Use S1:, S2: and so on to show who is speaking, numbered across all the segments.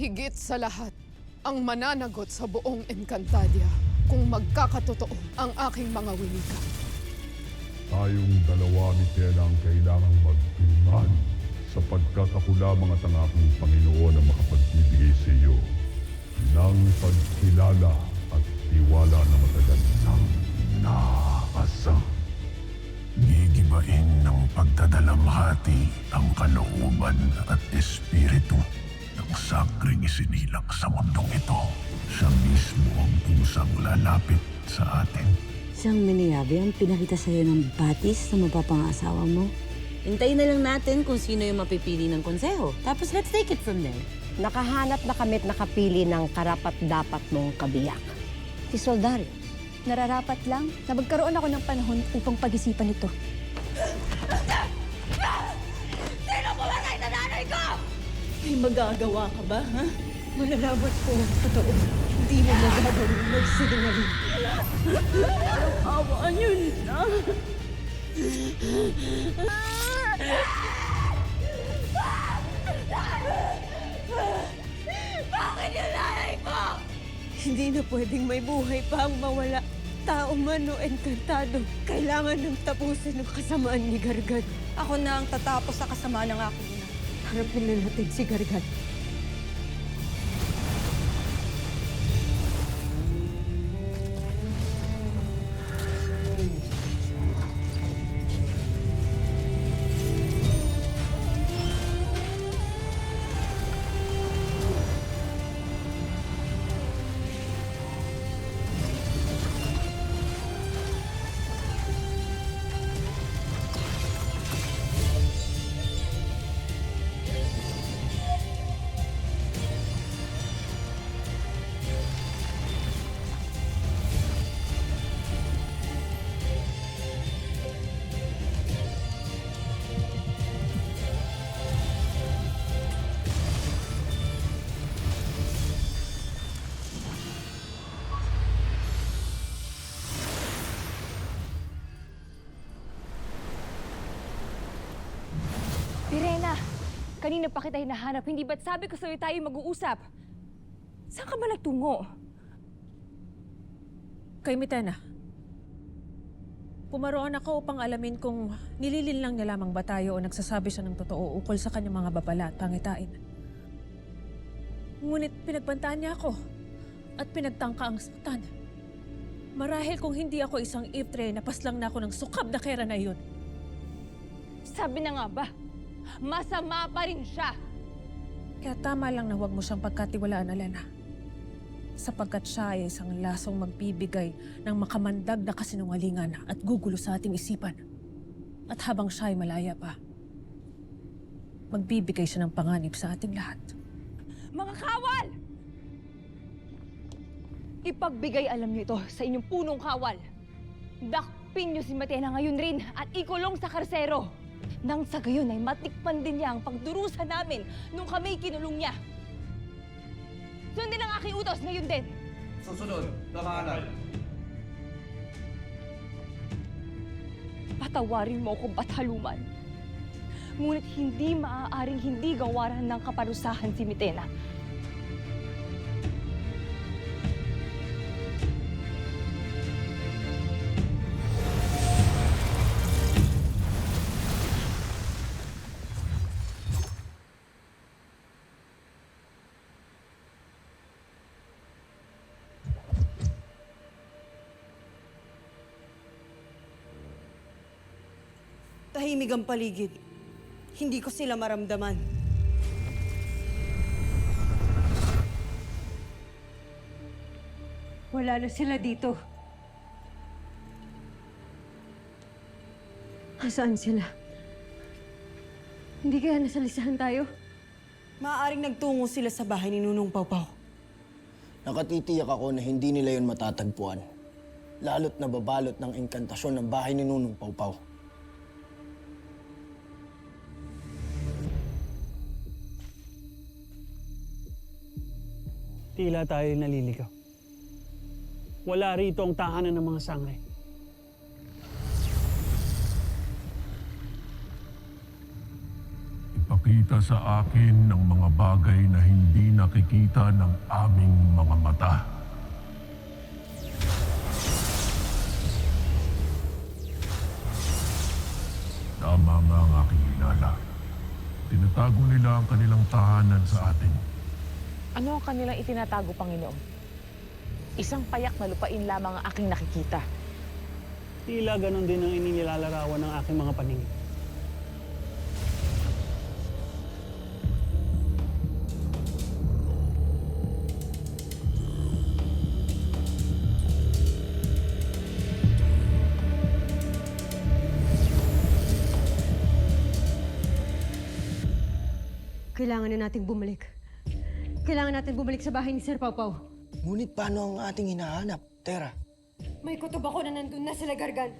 S1: Higit sa lahat, ang mananagot sa buong Encantadia kung magkakatotoo ang aking mga winika.
S2: Tayong dalawa ni Tela ang kailangang magtulungan sapagkat ako lamang at ang aking Panginoon ang makapagbibigay sa iyo ng pagkilala at tiwala na matagal nang inaasam.
S3: Gigibain ng pagdadalamhati ang kalooban at espiritu ng sakring isinilang sa mundong ito. Siya mismo ang pusang lalapit sa atin.
S4: Siyang Meniabe ang pinakita sa'yo ng batis na mapapangasawa mo. Hintayin na lang natin kung sino yung mapipili ng konseho. Tapos let's take it from there.
S5: Nakahanap na kami't nakapili ng karapat-dapat mong kabiyak.
S4: Si Soldario.
S6: Nararapat lang na magkaroon ako ng panahon upang pag-isipan ito.
S4: Sino pumatay sa nanay ko? May magagawa ka ba, ha? Malalaman ko ang totoo. Hindi mo magagawin magsinungaling. Awa niyo na. Bakit yung nanay ko? Hindi na pwedeng may buhay pa ang mawala. Tao man o engkantado, kailangan ng tapusin ng kasamaan ni Gargad.
S6: Ako na ang tatapos sa kasamaan ng aking ina.
S4: Harapin na natin si Gargad.
S6: Pirena, kanina pa kita hinahanap. Hindi ba't sabi ko sa'yo tayo mag-uusap? Saan ka ba nagtungo?
S7: Kay Mitena. Pumaroon ako upang alamin kung nililin lang niya lamang ba tayo o nagsasabi siya ng totoo ukol sa kanyang mga babala at pangitain. Ngunit pinagbantaan niya ako at pinagtangka ang saktan. Marahil kung hindi ako isang iftre, napaslang na ako ng sukab na kera na iyon.
S6: Sabi na nga ba, masama pa rin siya.
S7: Kaya tama lang na huwag mo siyang pagkatiwalaan, Alena. Sapagkat siya ay isang lasong magbibigay ng makamandag na kasinungalingan at gugulo sa ating isipan. At habang siya ay malaya pa, magbibigay siya ng panganib sa ating lahat.
S6: Mga kawal! Ipagbigay alam niyo ito sa inyong punong kawal. Dakpin niyo si Matena ngayon rin at ikulong sa karsero. Nang sa gayon ay matikpan din niya ang pagdurusa namin nung kami kinulong niya. Sundin ang aking utos ngayon din.
S8: Susunod, Kamahalan.
S6: Patawarin mo ako, Bathaluman. Ngunit hindi maaaring hindi gawaran ng kaparusahan si Mitena.
S9: Tahimik ang paligid. Hindi ko sila maramdaman.
S4: Wala na sila dito. Nasaan sila? Hindi kaya nasa lisahan tayo?
S9: Maaaring nagtungo sila sa bahay ni Nunong Pawpaw.
S8: Nakatitiyak ako na hindi nila yon matatagpuan. Lalo't nababalot ng engkantasyon ng bahay ni Nunong Pawpaw.
S10: Tila tayo naliligaw. Wala rito ang tahanan ng mga sangre.
S3: Ipakita sa akin ang mga bagay na hindi nakikita ng aming mga mata. Tama nga ang aking hinala. Tinatago nila ang kanilang tahanan sa atin.
S11: Ano ang kanilang itinatago, Panginoon? Isang payak na lupain lamang ang aking nakikita.
S10: Tila ganon din ang inilalarawan ng aking mga paningin.
S4: Kailangan na nating bumalik. Kailangan natin bumalik sa bahay ni Sir Pau Pau.
S8: Ngunit paano ang ating hinahanap, Tera?
S4: May kutob ako na nandun na sila Gargan.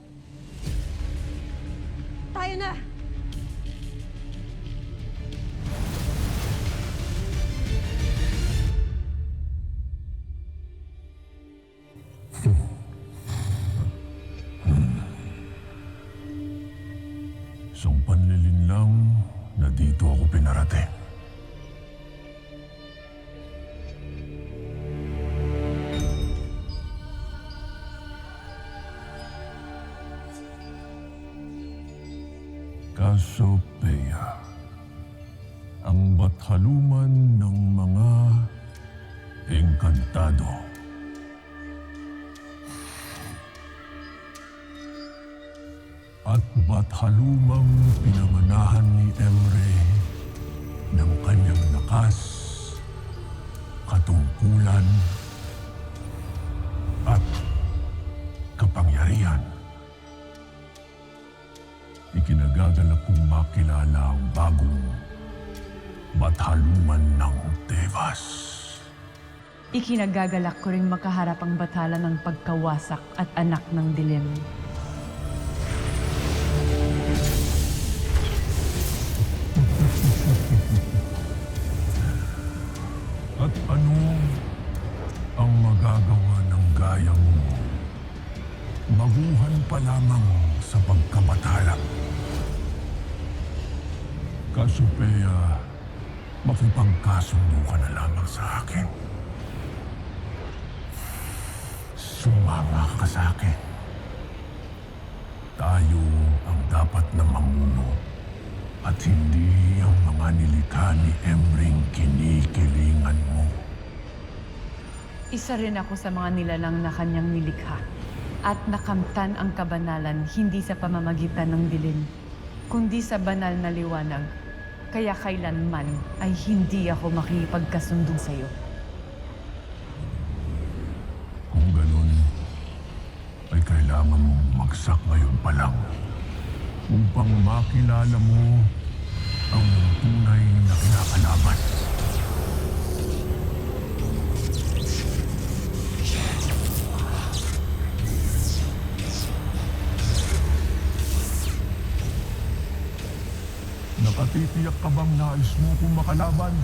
S4: Tayo na!
S3: Isang panlilin lang na dito ako pinarating. Cassiopeia, ang bathaluman ng mga engkantado. At bathalumang pinamanahan ni Emre ng kanyang lakas, katungkulan, at kapangyarihan. Ikinagagalak kong makilala ang bagong bathaluman ng Tebas.
S11: Ikinagagalak ko ring makaharap ang bathala ng pagkawasak at anak ng dilim.
S3: At ano ang magagawa ng gaya mo? Baguhan pa lamang sa pagkabathala. Cassiopeia, makipagkasundo ka na lamang sa akin. Sumama ka sa akin. Tayo ang dapat na mamuno at hindi ang mga nilikha ni Emring kinikilingan mo.
S11: Isa rin ako sa mga nilalang na kanyang nilikha at nakamtan ang kabanalan hindi sa pamamagitan ng dilim, kundi sa banal na liwanag. Kaya kailanman ay hindi ako makipagkasundo sa iyo.
S3: Kung ganun, ay kailangan mong magsak ngayon pa lang upang makilala mo ang tunay na kinakalaban. Nakatitiyak ka bang nais mo kung makalaban?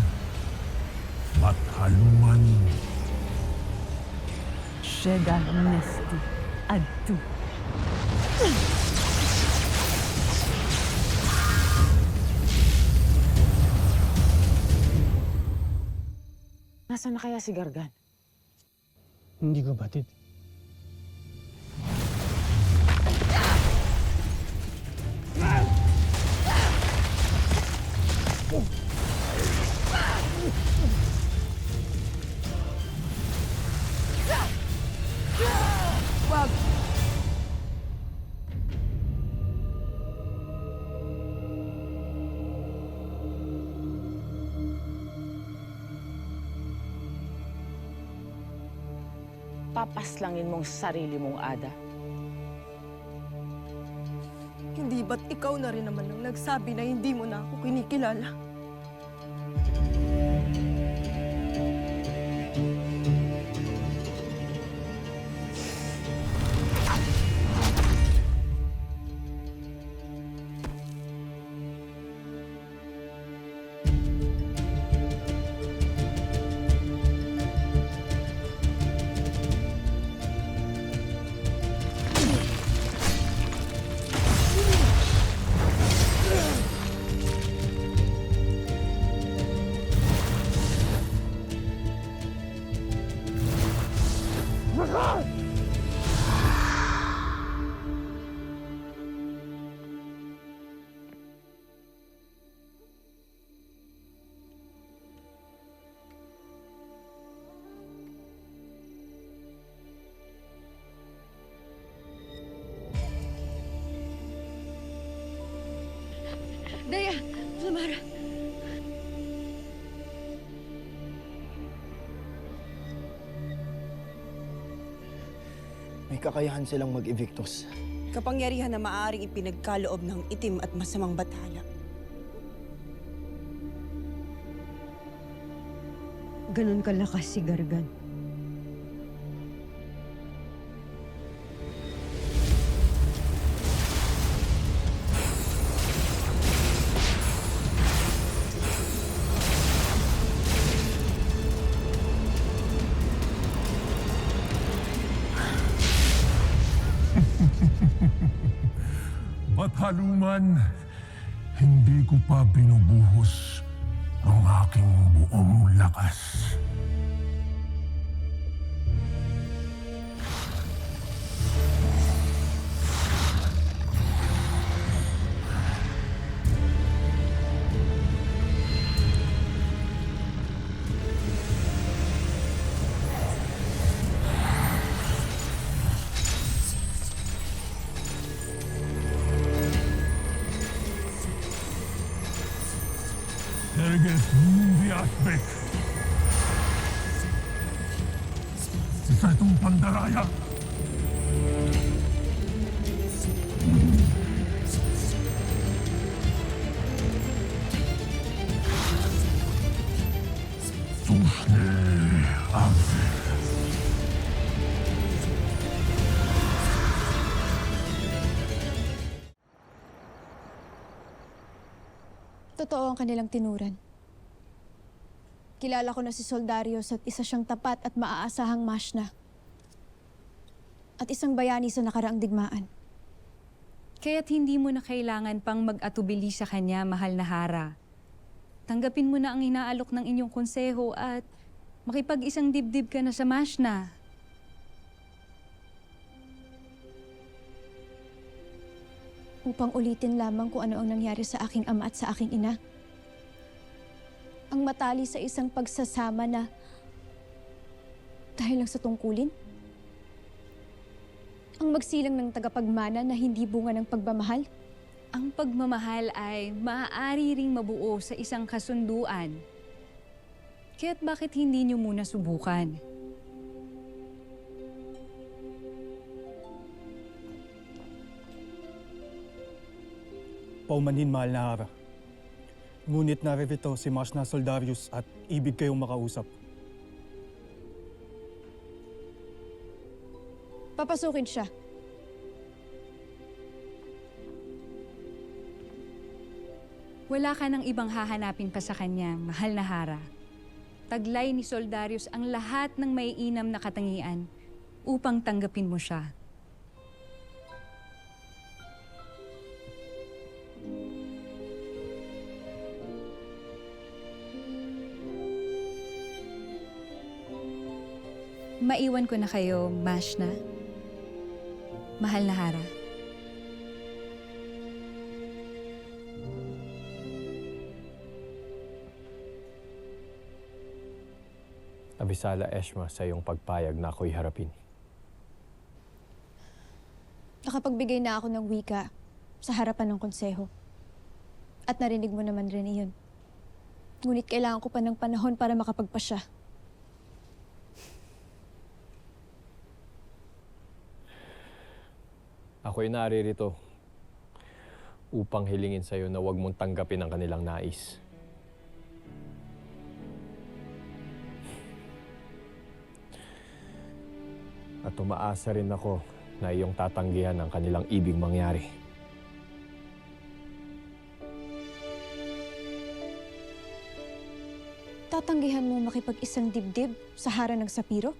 S3: Bathaluman.
S11: Sheda Nesti Adtu. Nasaan na kaya si Gargan?
S10: Hindi ko batid.
S11: Papaslangin mong sarili mong Ada.
S9: Hindi ba't ikaw na rin naman ang nagsabi na hindi mo na ako kinikilala?
S6: Daya! Samara!
S8: May kakayahan silang mag-evictus.
S9: Kapangyarihan na maaaring ipinagkaloob ng itim at masamang bathala.
S4: Ganon kalakas si Gargan.
S3: Bataluman, hindi ko pa binubuhos ang aking buong lakas. Erges Mundi Aspek. Isa itong pandaraya. Susne Ave.
S6: Totoo ang kanilang tinuran. Kilala ko na si Soldarius at isa siyang tapat at maaasahang Mashna. At isang bayani sa nakaraang digmaan.
S11: Kaya't hindi mo na kailangan pang mag-atubili sa kanya, mahal na Hara. Tanggapin mo na ang inaalok ng inyong konseho at makipag-isang dibdib ka na sa Mashna.
S6: Upang ulitin lamang kung ano ang nangyari sa aking ama at sa aking ina. Ang matali sa isang pagsasama na dahil lang sa tungkulin. Ang magsilang ng tagapagmana na hindi bunga ng pagmamahal.
S11: Ang pagmamahal ay maaari ring mabuo sa isang kasunduan. Kaya't bakit hindi niyo muna subukan?
S12: Paumanhin, mahal na Hara. Ngunit naririto si Mashna Soldarius at ibig kayong makausap.
S6: Papasukin siya.
S11: Wala ka ng ibang hahanapin pa sa kanya, mahal na Hara. Taglay ni Soldarius ang lahat ng maiinam na katangian upang tanggapin mo siya. Maiwan ko na kayo, Mashna. Mahal na Hara.
S13: Abisala Eshma sa iyong pagpayag na ako'y harapin.
S6: Nakapagbigay na ako ng wika sa harapan ng konseho. At narinig mo naman rin iyon. Ngunit kailangan ko pa ng panahon para makapagpasya.
S13: Ako'y naririto upang hilingin sa iyo na huwag mong tanggapin ang kanilang nais. At umaasa rin ako na iyong tatanggihan ang kanilang ibig mangyari.
S6: Tatanggihan mo makipag-isang dibdib sa harang ng Sapiro?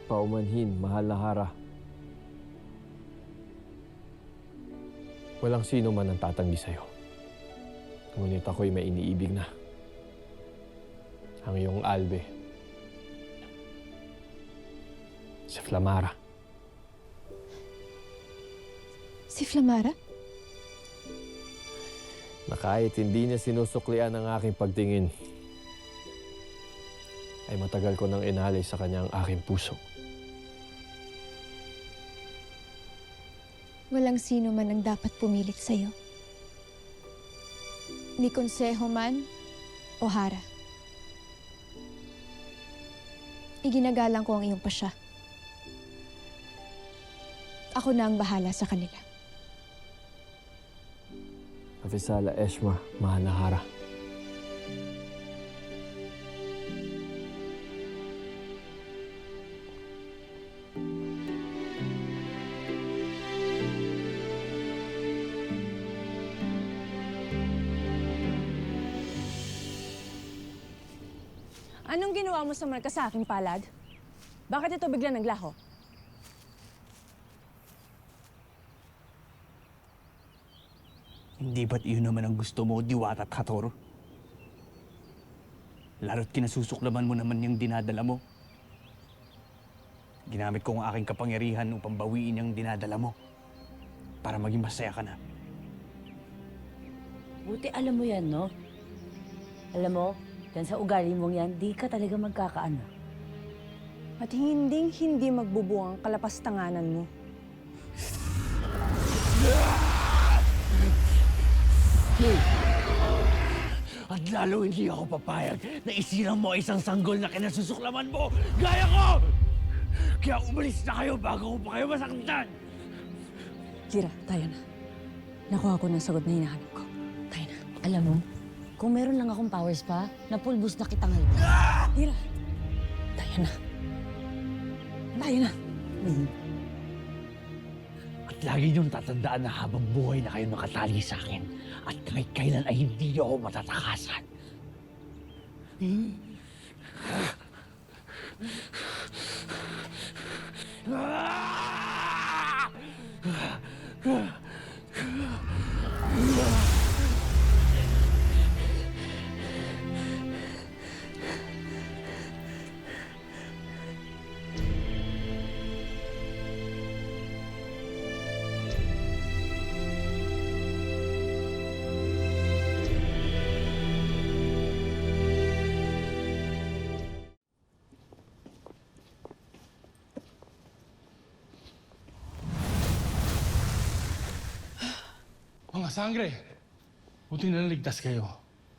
S13: Paumanhin, mahal na Hara. Walang sino man ang tatanggi sa'yo. Ngunit ako'y may iniibig na. Ang iyong Albe Si Flamara.
S6: Si Flamara?
S13: Na kahit hindi niya sinusuklian ang aking pagtingin, ay matagal ko nang inalay sa kanya ang aking puso.
S6: Walang sino man ang dapat pumilit sa'yo. Ni konseho man o hara. Iginagalang ko ang iyong pasya. Ako na ang bahala sa kanila.
S13: Avisala Eshma, Mahanahara.
S7: Anong ginawa mo sa marka sa aking palad? Bakit ito bigla naglaho?
S14: Hindi ba't iyon naman ang gusto mo, Diwata at Hathor? Lalo't kinasusuklaman mo naman yung dinadala mo. Ginamit ko ang aking kapangyarihan upang bawiin yung dinadala mo. Para maging masaya ka na.
S4: Buti alam mo yan, no? Alam mo, yan sa ugali mong yan, di ka talaga magkakaanak.
S7: At hindi magbubuang ang kalapastanganan mo.
S14: At lalo hindi ako papayag na isilang mo isang sanggol na kinasusuklaman mo! Gaya ko! Kaya umalis na kayo bago ko pa kayo masaktan!
S7: Kira, tayo na. Nakuha ko ng sagot na hinahanap ko. Tayo na.
S4: Alam mo, kung meron lang akong powers pa, napulbos na kitang halba.
S7: Kira, tayo na. Tayo na.
S14: At lagi niyong tatandaan na habang buhay na kayo nakatali sa akin at kahit kailan ay hindi niyo ako matatakasan.
S15: Mga sangre, buti na naligtas kayo.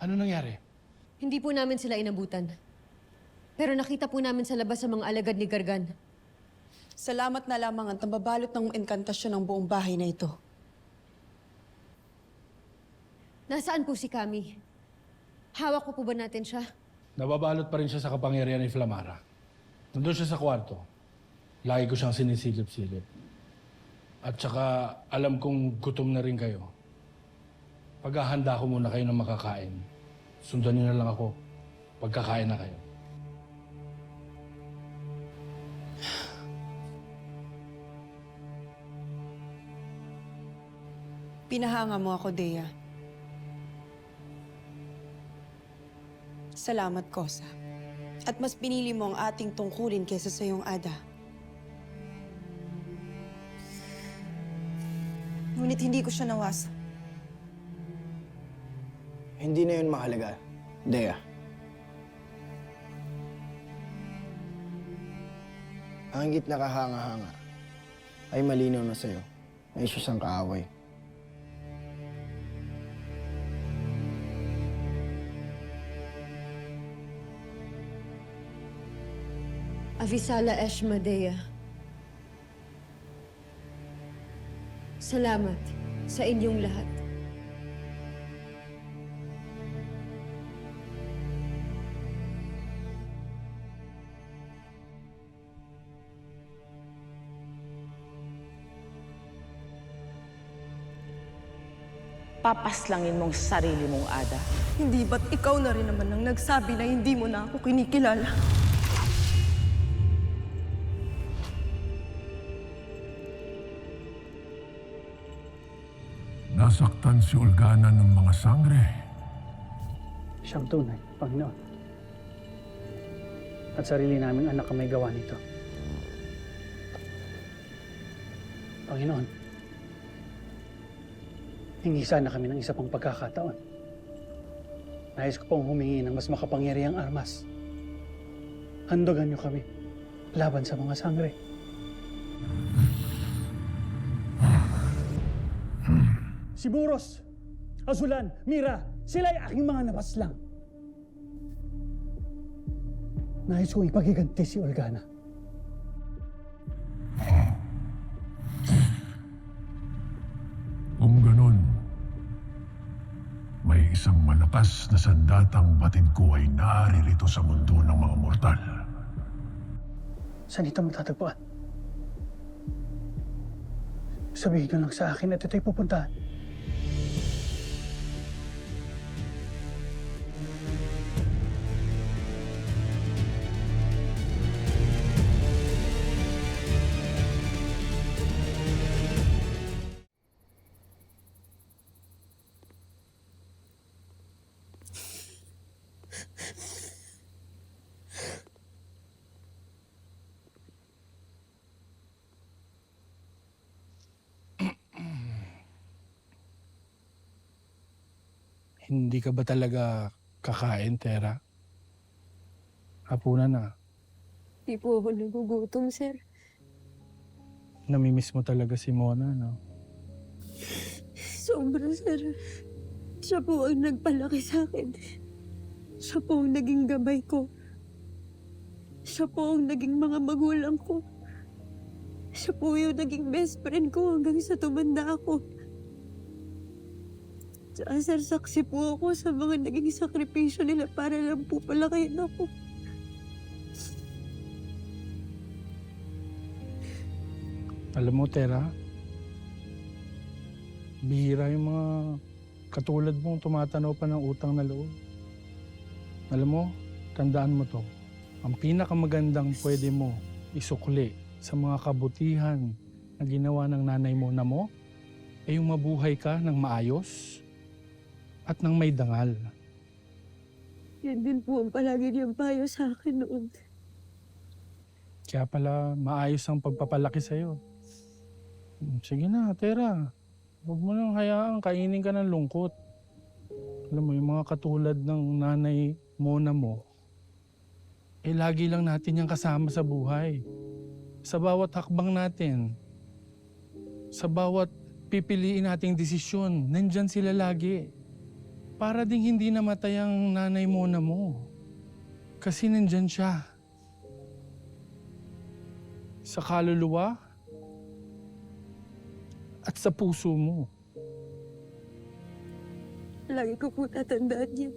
S15: Ano nangyari?
S4: Hindi po namin sila inabutan. Pero nakita po namin sa labas sa mga alagad ni Gargan.
S9: Salamat na lamang at nababalot ng enkantasyon ng buong bahay na ito.
S4: Nasaan po si Kami? Hawak ko po ba natin siya?
S15: Nababalot pa rin siya sa kapangyarihan ni Flamara. Nandun siya sa kwarto. Lagi ko siyang sinisilip-silip. At saka alam kong gutom na rin kayo. Paghahanda ko muna kayo ng makakain. Sundan niyo na lang ako. Pagkakain na kayo.
S9: Pinahanga mo ako, Dea. Salamat, Kosa. At mas pinili mo ang ating tungkulin kaysa sa iyong Ada. Ngunit hindi ko siya nawasa.
S8: Hindi na yun mahalaga, Dea. Ang higit na kahanga-hanga ay malinaw na sa'yo na isa siyang kaaway.
S4: Avisala Eshma, Dea. Salamat sa inyong lahat.
S16: Papaslangin mong sarili mong Ada.
S9: Hindi ba't ikaw na rin naman ang nagsabi na hindi mo na ako kinikilala?
S3: Nasaktan si Olgana ng mga sangre.
S10: Siyang tunay, Panginoon. At sarili naming anak ang may gawa nito. Panginoon, hingi sana kami ng isa pang pagkakataon. Nais ko pong humingi ng mas makapangyarihang armas. Handogan niyo kami laban sa mga sangre. Si Buros, Azulan, Mira, sila ay aking mga napaslang. Nais kong ipagiganti si Olgana.
S3: Kung ganun, may isang malakas na sandatang batid ko ay naririto sa mundo ng mga mortal.
S10: Saan ito matatagpuan? Sabihin nyo lang sa akin at ito'y pupuntahan.
S15: Hindi ka ba talaga kakain, Tera? Hapunan na.
S4: Di po ako nagugutom, sir.
S15: Namimiss mo talaga si Mona, no?
S4: Sobra, sir. Siya po ang nagpalaki sa akin. Siya po ang naging gabay ko. Siya po ang naging mga magulang ko. Siya po yung naging best friend ko hanggang sa tumanda ako. Tsaka, sir, saksi po ako sa mga naging sakripisyo nila para lang po palakihin ako.
S15: Alam mo, Tera, bihira yung mga katulad mong tumatanaw pa ng utang na loob. Alam mo, tandaan mo to. Ang pinakamagandang pwede mo isukli sa mga kabutihan na ginawa ng nanay mo na mo ay yung mabuhay ka ng maayos at ng may dangal.
S4: Yan din po ang palagi niyang payo sa akin noon.
S15: Kaya pala maayos ang pagpapalaki sa'yo. Sige na, Tera. Huwag mo nang hayaan, kainin ka ng lungkot. Alam mo, yung mga katulad ng nanay Mona mo, eh lagi lang natin yung kasama sa buhay. Sa bawat hakbang natin, sa bawat pipiliin nating desisyon, nandyan sila lagi. Para ding hindi namatay ang nanay Mona mo. Kasi nandyan siya. Sa kaluluwa at sa puso mo.
S4: Lagi ko po tatandaan yan.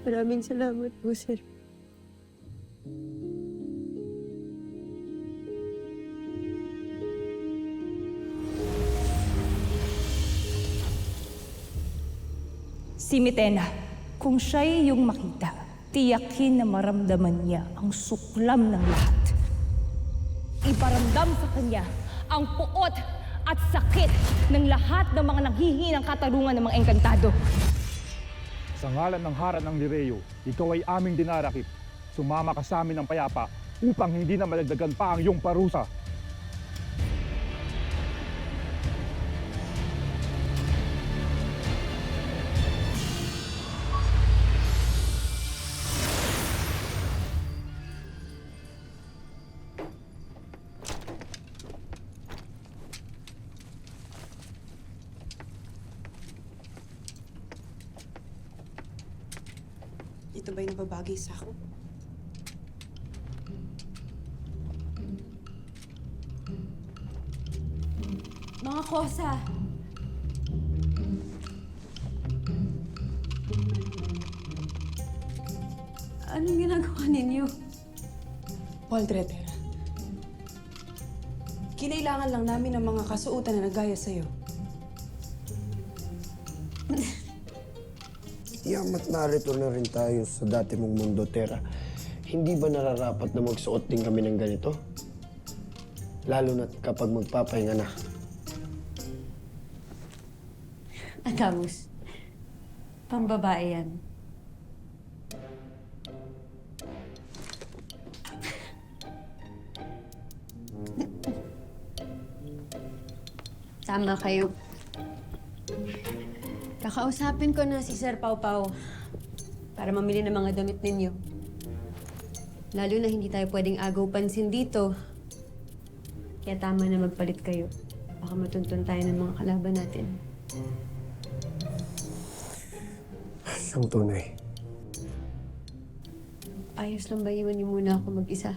S4: Maraming salamat po, sir.
S6: Si Mitena, kung siya'y iyong makita, tiyakin na maramdaman niya ang suklam ng lahat. Iparamdam sa kanya ang puot at sakit ng lahat ng mga nanghihinang katarungan ng mga engkantado.
S17: Sa ngalan ng Haran ng Lireo, ikaw ay aming dinarakip. Sumama ka sa amin ng payapa upang hindi na malagdagan pa ang iyong parusa.
S9: Ito ba'y nababagay sa ako?
S6: Mga kosa!
S4: Anong ginagawa ninyo?
S9: Waldreter, kinailangan lang namin ng mga kasuotan na nagaya sa'yo.
S8: Yamat narito na rin tayo sa dati mong mundo, Tera. Hindi ba nararapat na magsuot din kami ng ganito? Lalo na kapag magpapahinga na.
S4: Adamus, pambabae yan. Tama kayo. Kakausapin ko na si Sir Pau Pau para mamili ng mga damit ninyo. Lalo na hindi tayo pwedeng agaw pansin dito. Kaya tama na magpalit kayo. Baka matuntun tayo ng mga kalaban natin.
S8: Ang tunay.
S4: Ayos lang ba iwan niyo muna ako mag-isa?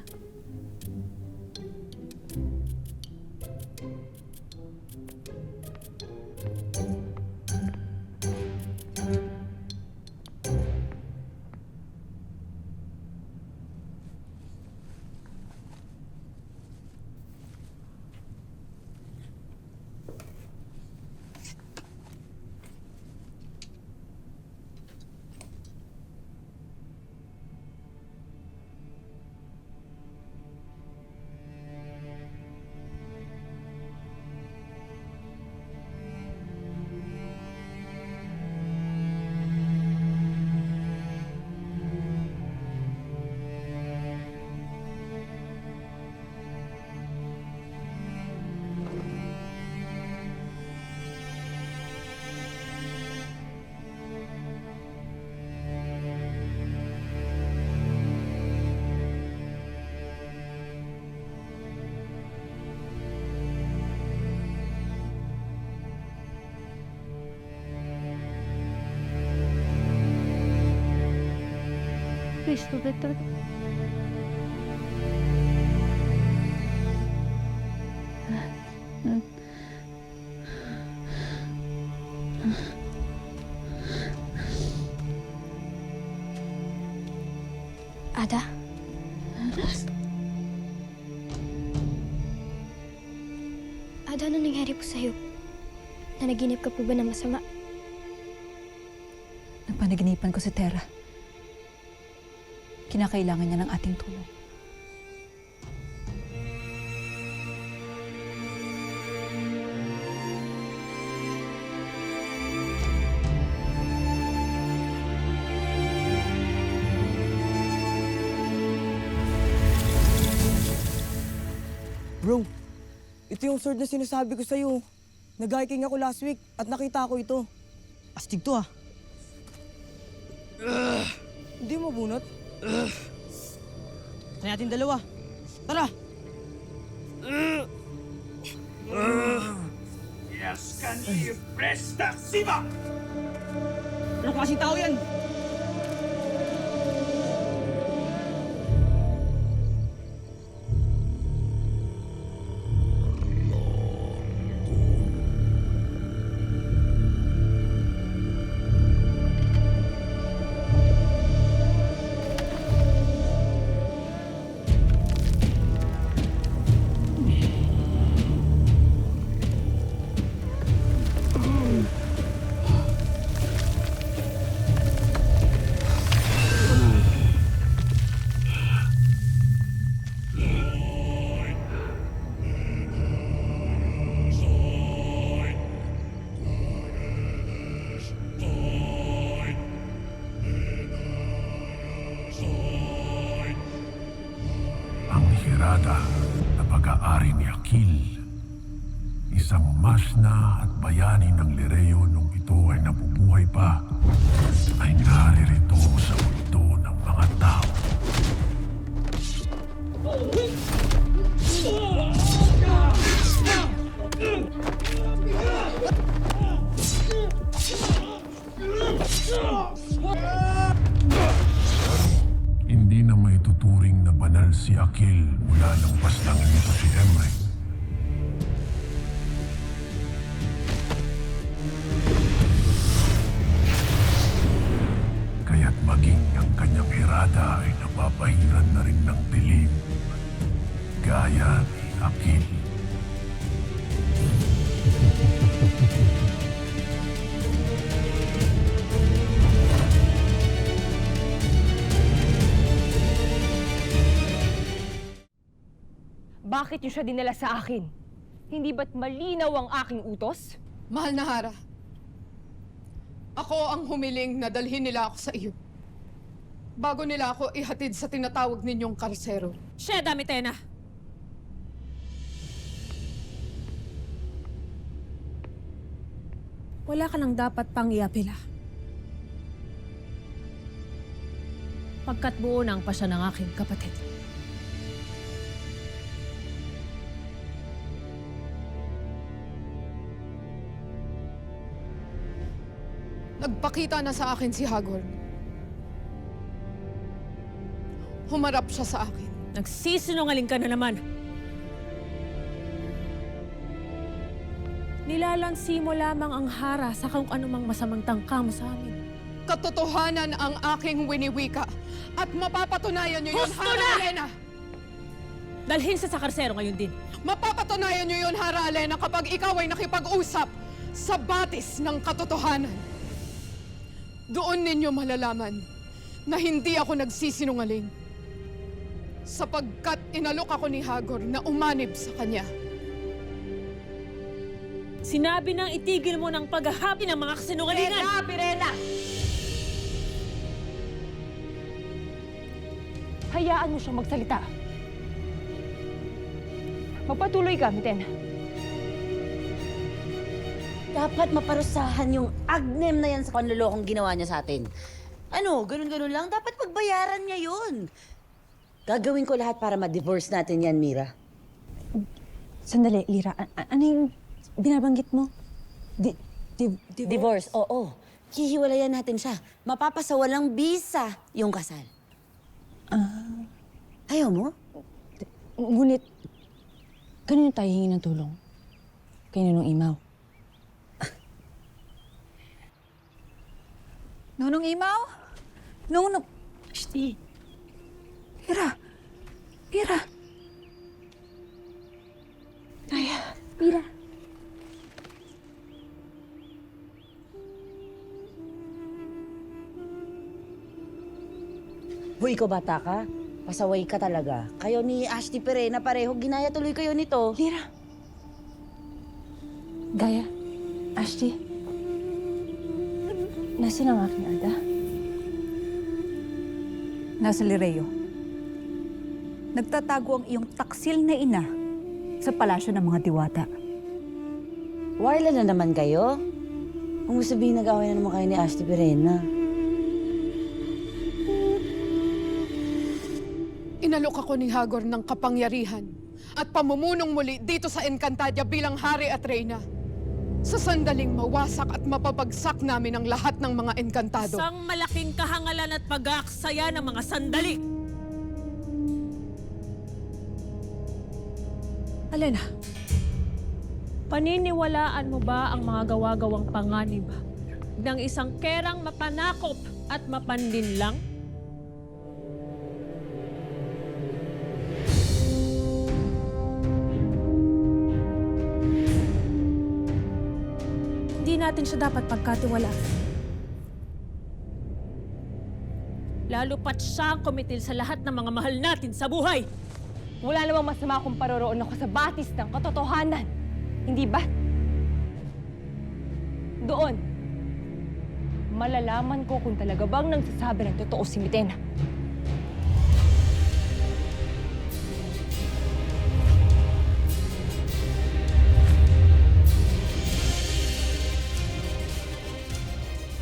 S6: Please, tubig.
S18: Ada? Ada, ano nangyari po sa'yo? Nanaginip ka po ba na masama?
S19: Napanaginipan ko si Terra. Kinakailangan niya ng ating tulong.
S9: Bro, ito yung sword na sinasabi ko sa'yo. Nag-hiking ako last week at nakita ko ito. Astig to ah. Hindi mo bunot? Try natin dalawa. Tara!
S14: Yes, can you presta siba?
S9: Ano klaseng tao yan?
S3: na pag-aari ni Akil. Isang masna at bayani ng Lireo nung ito ay nabubuhay pa, ay naririto sa mundo ng mga tao. Hindi na maituturing na banal si Akil mula nang paslang nito si Emre. Kaya't maging ang kanyang hirada ay napapahiran na rin ng dilim, gaya ni Akil.
S6: Bakit niyo siya dinala sa akin? Hindi ba't malinaw ang aking utos?
S1: Mahal na Hara, ako ang humiling na dalhin nila ako sa iyo. Bago nila ako ihatid sa tinatawag ninyong karsero.
S7: Siya, Damitena! wala ka nang dapat pang iapila. Pagkat buo na ang pasya ng aking kapatid.
S1: Nagpakita na sa akin si Hagorn. Humarap siya sa akin.
S7: Nagsisinungaling ka na naman. Nilalansi mo lamang ang hara sa kung anumang masamang tangka mo sa amin.
S1: Katotohanan ang aking winiwika at mapapatunayan niyo yun,
S7: Husto
S1: Hara
S7: na!
S1: Alena!
S7: Dalhin sa karsero ngayon din.
S1: Mapapatunayan niyo yun, Hara Alena, kapag ikaw ay nakipag-usap sa batis ng katotohanan. Doon ninyo malalaman na hindi ako nagsisinungaling. Sapagkat inalok ako ni Hagor na umanib sa kanya.
S7: Sinabi nang itigil mo ng paghahapi ng mga kasinungalingan!
S6: Pirena! Hayaan mo siyang magsalita. Magpatuloy ka, Miten.
S16: Dapat maparusahan yung agnem na yan sa panlulokong ginawa niya sa atin. Ano, ganun-ganun lang? Dapat pagbayaran niya yun. Gagawin ko lahat para ma-divorce natin yan, Mira.
S19: Sandali, Lira. Ano yung binabanggit mo?
S16: Divorce, oo. Hihiwalayan natin siya. Mapapasawalang bisa yung kasal. Ayaw mo?
S19: Ngunit, kanino tayo hingi ng tulong? Kay Nunong Imaw. Nunong Imaw? Nunong... Shti. Pira. Pira. Ay, Pira.
S16: Hoy, ikaw bata ka? Pasaway ka talaga. Kayo ni Ashti Perena pareho, ginaya tuloy kayo nito.
S19: Lira. Gaya. Ashti. Nasaan ang aking ada?
S20: Nasa Lireo. Nagtatago ang iyong taksil na ina sa palasyo ng mga diwata.
S16: Warla na naman kayo? Kung sabihin nag-away na naman kayo ni Ashti Perena.
S1: Inalok ako ni Hagor ng kapangyarihan at pamumunong muli dito sa Encantadia bilang hari at reyna. Sa sandaling mawasak at mapabagsak namin ang lahat ng mga Encantado.
S7: Isang malaking kahangalan at pag-aaksaya ng mga sandali. Alena, paniniwalaan mo ba ang mga gawa-gawang panganib ng isang kerang mapanakop at mapandinlang? Hindi natin siya dapat pagkatiwalaan. Lalo pat siya ang kumitil sa lahat ng mga mahal natin sa buhay.
S6: Wala namang masama kung paroroon ako sa batis ng katotohanan. Hindi ba? Doon, malalaman ko kung talaga bang nagsasabi ng totoo si Mitena.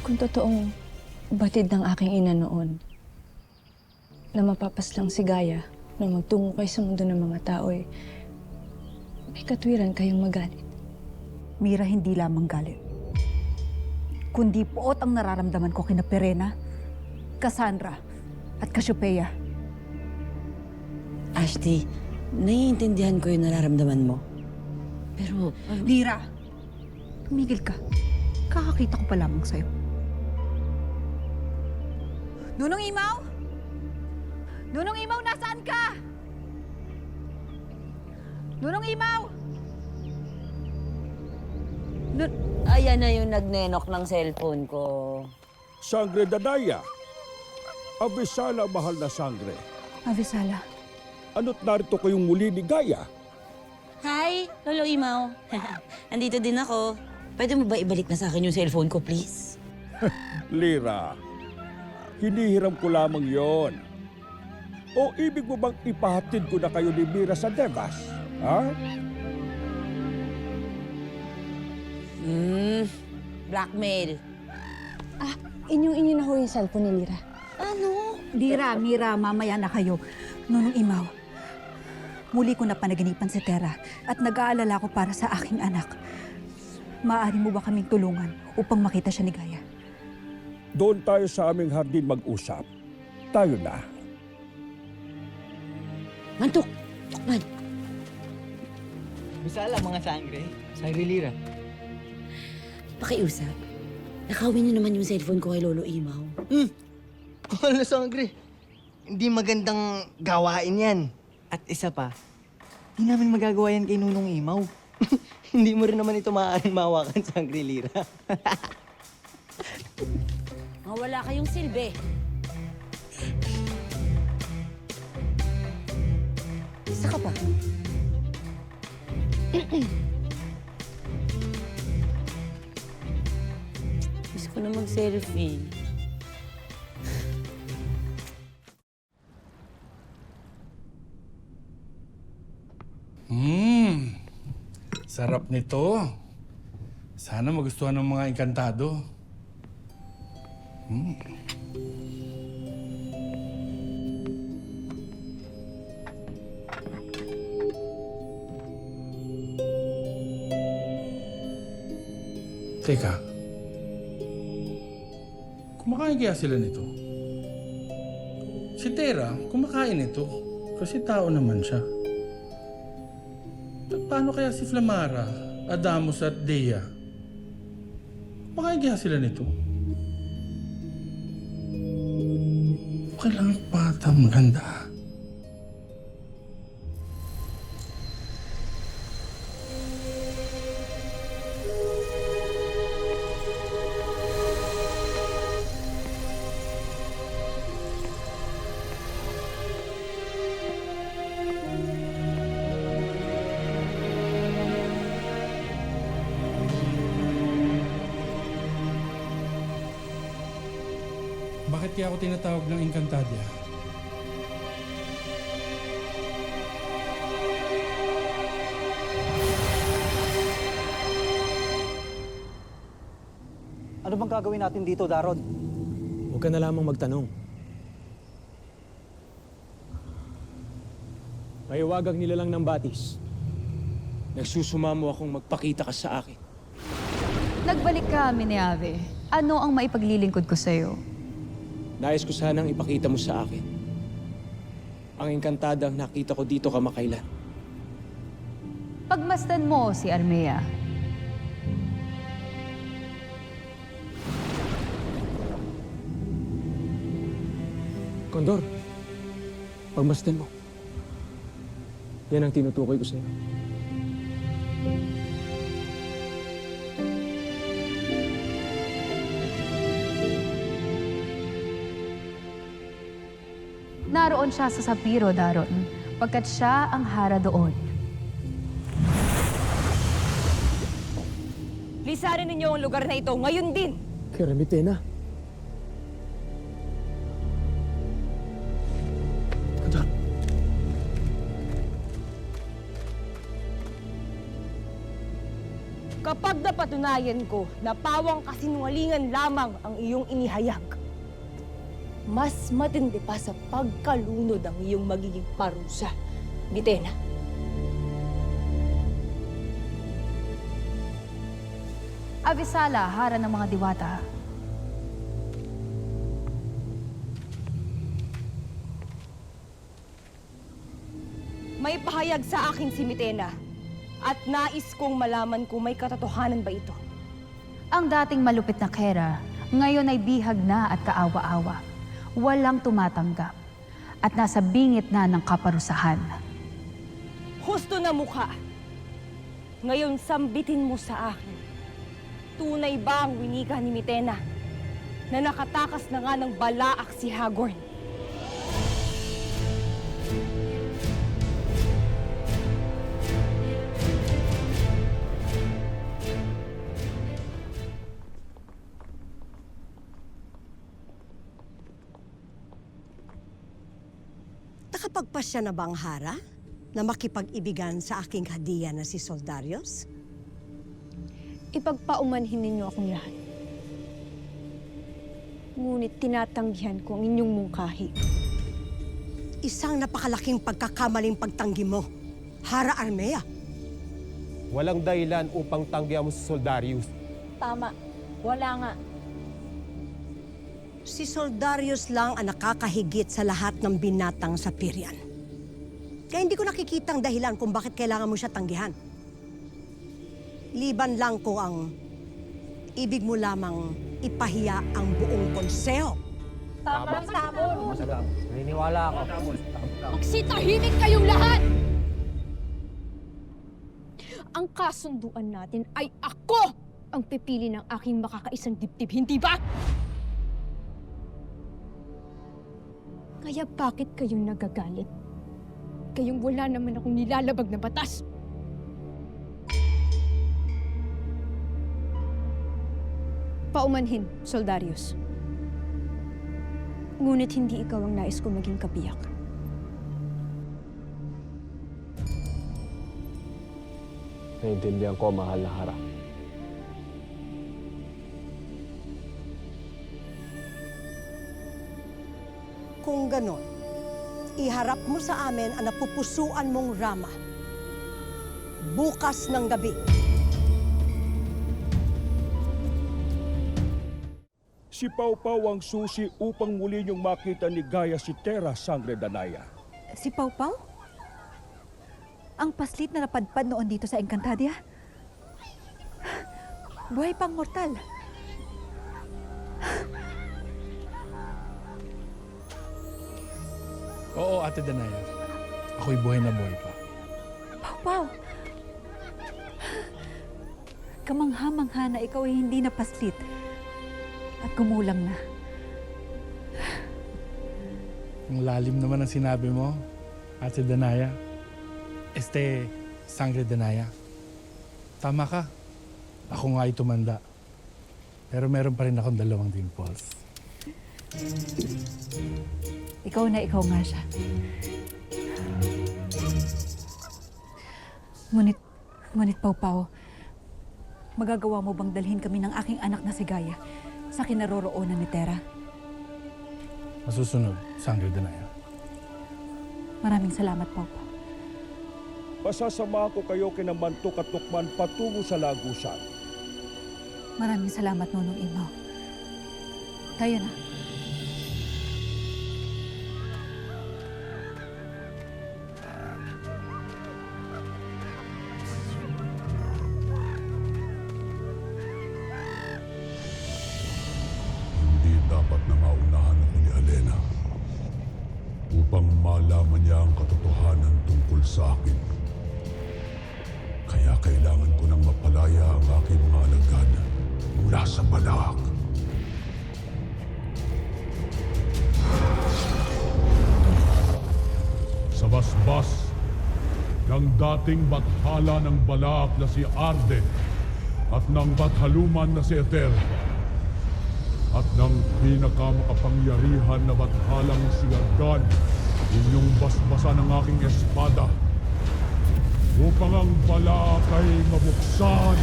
S19: Kung totoong batid ng aking ina noon, na mapapaslang si Gaya na magtungo kayo sa mundo ng mga tao, may katwiran kayong magalit.
S20: Mira, hindi lamang galit. Kundi puot ang nararamdaman ko kina Perena, Cassandra, at Cassiopeia.
S16: Ashti, naiintindihan ko yung nararamdaman mo. Pero...
S20: Mira, tumigil ka. Kakakita ko pa lamang sa'yo. Nunong Imaw? Nunong Imaw, nasaan ka? Nunong Imaw!
S16: Ayan na yung nagnenok ng cellphone ko.
S17: Sangre Dadaya. Avisala, mahal na sangre.
S19: Avisala.
S17: Ano't narito kayong muli ni Gaya?
S16: Hi, Lolo Imaw. Andito din ako. Pwede mo ba ibalik na sa akin yung cellphone ko, please?
S17: Lira, hinihiram ko lamang yon. O ibig mo bang ipahatid ko na kayo ni Mira sa Devas? Ha?
S16: Blackmail.
S19: Inyong-inyo na ho yung cellphone ni Lira.
S16: Ano?
S20: Lira, Mira, mamaya na kayo. Nunong Imaw, muli ko na panaginipan si Tera at nag-aalala ko para sa aking anak. Maaari mo ba kaming tulungan upang makita siya ni Gaya?
S17: Doon tayo sa aming hardin mag-usap. Tayo na.
S16: Mantok! Man!
S14: Bisala mga sangre. Sangre Lira.
S16: Pakiusap. Nakawin niyo naman yung cellphone ko kay Lolo Imaw.
S14: Wala sangre. Hindi magandang gawain yan. At isa pa, hindi namin magagawa yan kay Nunong Imaw. Hindi mo rin naman ito maaaring mahawakan, Sangre Lira.
S16: Wala kayong silbi. Isa ka pa. Gusto ko na mag-selfie.
S15: Sarap nito. Sana magustuhan ng mga engkantado. Teka. Kumakain kaya sila nito? Si Tera, kumakain ito. Kasi tao naman siya. Paano kaya si Flamara, Adamus at Dea? Kumakain kaya sila nito? Okay lang bata, maganda. Bakit kaya ako tinatawag ng Encantadia?
S9: Ano bang gagawin natin dito, Daron?
S12: Huwag ka na lamang magtanong. Mahiwagang nilalang ng batis. Nagsusumamo akong magpakita ka sa akin.
S6: Nagbalik kami ni Ave. Ano ang maipaglilingkod ko sa'yo?
S12: Nais ko sanang ipakita mo sa akin ang engkantadang nakita ko dito kamakailan.
S6: Pagmasdan mo si Armea.
S12: Condor, pagmasdan mo. Yan ang tinutukoy ko sa'yo.
S6: Naroon siya sa Sapiro, Daron, pagkat siya ang hara doon. Lisanin ninyo ang lugar na ito ngayon din!
S12: Keramitena. Condor.
S6: Kapag napatunayan ko na pawang kasinungalingan lamang ang iyong inihayag, mas matindi pa sa pagkalunod ang iyong magiging parusa, Mitena. Avisala, hara ng mga diwata. May pahayag sa akin si Mitena at nais kong malaman kung may katotohanan ba ito. Ang dating malupit na Kera, ngayon ay bihag na at kaawa-awa. Walang tumatanggap at nasa bingit na ng kaparusahan. Husto na mukha. Ngayon sambitin mo sa akin. Tunay ba ang winika ni Mitena na nakatakas na nga ng balaak si Hagorn?
S21: Nakapagpasya na ba ang hara na makipag-ibigan sa aking hadiya na si Soldarius?
S18: Ipagpaumanhin ninyo akong lahat.
S19: Ngunit tinatanggihan ko ang inyong mungkahi.
S21: Isang napakalaking pagkakamaling pagtanggi mo, Hara Armea.
S2: Walang dahilan upang tanggihan mo si Soldarius.
S19: Tama. Wala nga.
S21: Si Soldarius lang ang nakakahigit sa lahat ng binatang sa Pirian. Kaya hindi ko nakikita ang dahilan kung bakit kailangan mo siya tanggihan. Liban lang kung ang ibig mo lamang ipahiya ang buong konseho.
S19: Tama.
S2: Naniniwala ako.
S19: Magsitahimik kayong lahat! Ang kasunduan natin ay ako ang pipili ng aking makakaisang dibdib, hindi ba? Kaya bakit kayong nagagalit? Kayong wala naman akong nilalabag na batas. Paumanhin, Soldarius. Ngunit hindi ikaw ang nais ko maging kabiyak.
S13: Naintindihan ko, mahal na Hara.
S21: Kung ganon, iharap mo sa amin ang napupusuan mong Rama. Bukas ng gabi.
S17: Si Pau-Pau ang susi upang muli niyong makita ni Gaia si Terra Sangre Danaya.
S20: Si Pau-Pau? Ang paslit na napadpad noon dito sa Encantadia? Buhay pang mortal.
S15: Oo, Ate Danaya. Ako'y buhay na buhay pa.
S20: Pau-Pau! Kamangha-mangha na ikaw ay hindi na paslit at kumulang na.
S15: Ang lalim naman ang sinabi mo, Ate Danaya. Sangre Danaya. Tama ka. Ako nga ay tumanda. Pero meron pa rin akong 2 dimples.
S20: Ikaw nga siya. Ngunit Pau-Pau, magagawa mo bang dalhin kami ng aking anak na si Gaia sa kinaroroonan ni Terra?
S15: Masusunod, Sangre Danaya.
S20: Maraming salamat, Pau-Pau.
S17: Pasasama ko kayo kinamantok at tukman patungo sa lagusan.
S20: Maraming salamat, Nonong Imaw. Tayo na.
S3: Hindi dapat na maunahan ako ni Alena upang malaman niya ang katotohanan tungkol sa akin. Kaya kailangan ko nang mapalaya ang aking mga alagad mula sa balak. Sa basbas ng dating bathala ng balak na si Arde at ng bathaluman na si Eter at ng pinakamakapangyarihan na bathalang si Argan, inyong basbasan ang aking espada upang ang balak ay mabuksan.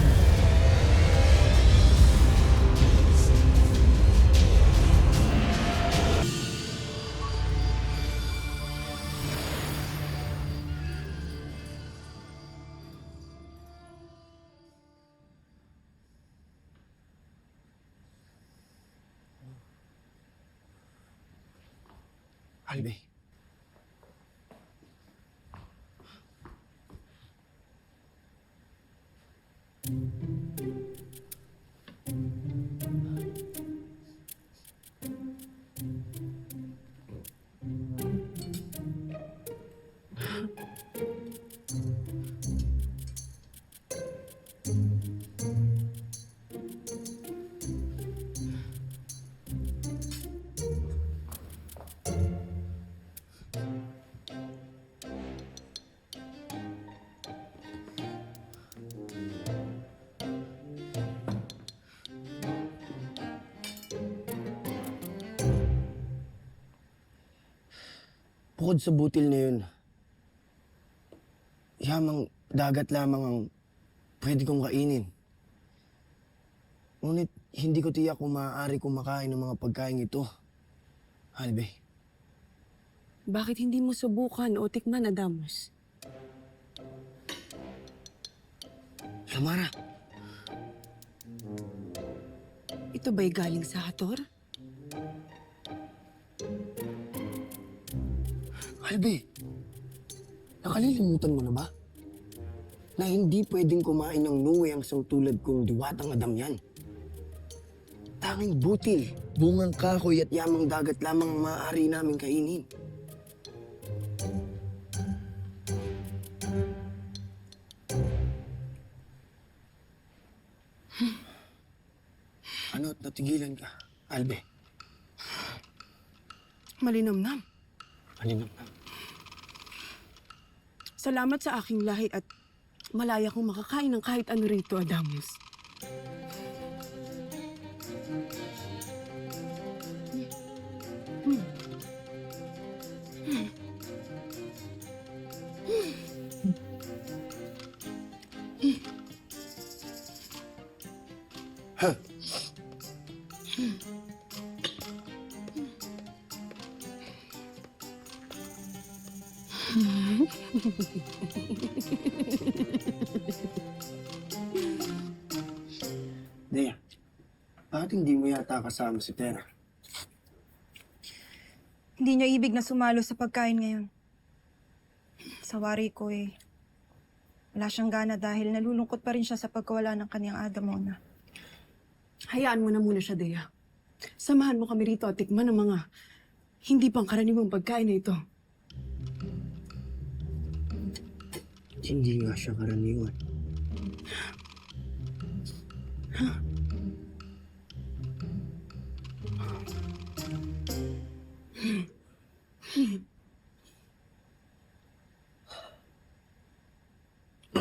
S8: Albi. Bukod sa butil na yun, yamang dagat lamang ang pwede kong kainin. Ngunit Hindi ko tiyak kung maaari kumakain ng mga pagkain ito. Albe,
S4: Bakit hindi mo subukan o tikman, Adamus?
S8: Flamara,
S4: Ito ba'y galing sa Hator?
S8: Albe, nakalilimutan mo na ba? Na hindi pwedeng kumain ng nuwe ang isang tulad kong diwatang Adam yan. Tanging butil, bungang kahoy at yamang dagat lamang ang maaari namin kainin. Ano at natigilan ka, Albe?
S4: Malinamnam.
S8: Malinamnam.
S4: Salamat sa aking lahi at malaya kong makakain ng kahit ano rito, Adamus.
S8: Huh. Dea, bakit hindi mo yata kasama si Tera?
S20: Hindi niya ibig na sumalo sa pagkain ngayon. Sa wari ko wala siyang gana dahil nalulungkot pa rin siya sa pagkawala ng kanyang Adamona.
S4: Hayaan mo na muna siya, Dea. Samahan mo kami rito at tikman ang mga hindi pangkaraniwang pagkain na ito.
S8: Hindi nga siya karaniwan.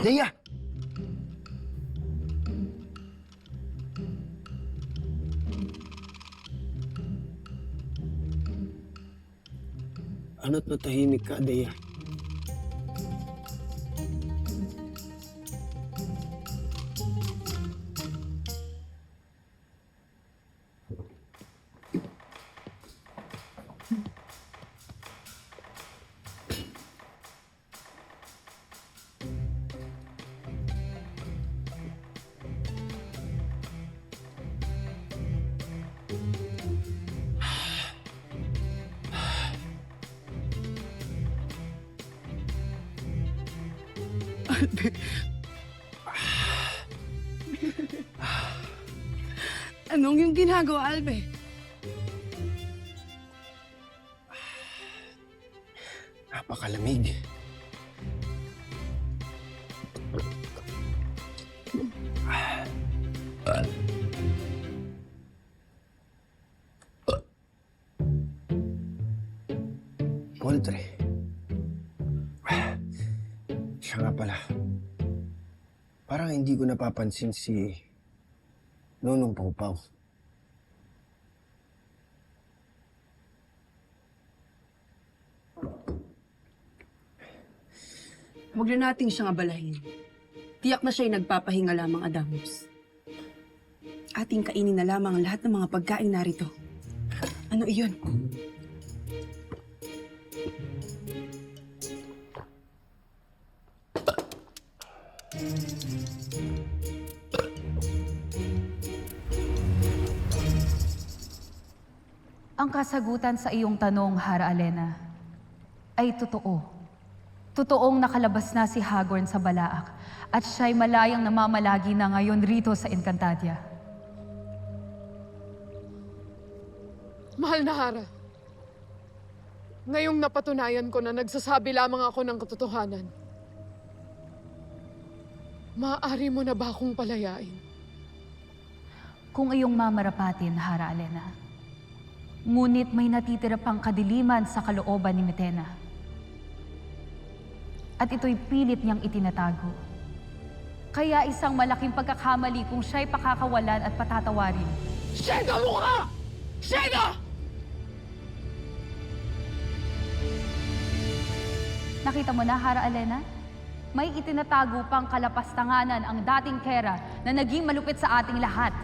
S8: Dea! Ano't natahimik ka, Dea?
S4: Anong yung ginagawa, Albe?
S8: Napakalamig. Poltre. Siya nga pala. Parang hindi ko napapansin si Nonong Pawpaw.
S4: Huwag na natin siyang abalahin. Tiyak na siya'y nagpapahinga lamang, Adamus. Ating kainin na lamang ang lahat ng mga pagkain narito. Ano iyon?
S11: Ang kasagutan sa iyong tanong, Hara Alena, ay totoo. Totoong nakalabas na si Hagorn sa Balaak at siya'y malayang namamalagi na ngayon rito sa Encantadia.
S1: Mahal na Hara, ngayong napatunayan ko na nagsasabi lamang ako ng katotohanan, maaari mo na ba akong palayain?
S11: Kung iyong mamarapatin, Hara Alena, ngunit may natitira pang kadiliman sa kalooban ni Metena. At ito'y pilit niyang itinatago. Kaya isang malaking pagkakamali kung siya'y pakakawalan at patatawarin.
S1: Sheda mo ka! Sheda!
S11: Nakita mo na, Hara Alena? May itinatago pang kalapastanganan ang dating Kera na naging malupit sa ating lahat.